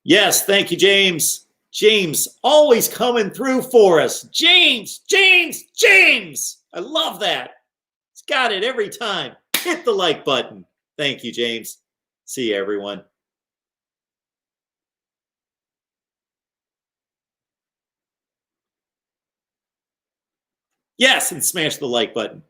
Yes, thank you, James. James, always coming through for us. James. I love that. It's got it every time. Hit the like button. Thank you, James. See you, everyone. Yes, and smash the like button.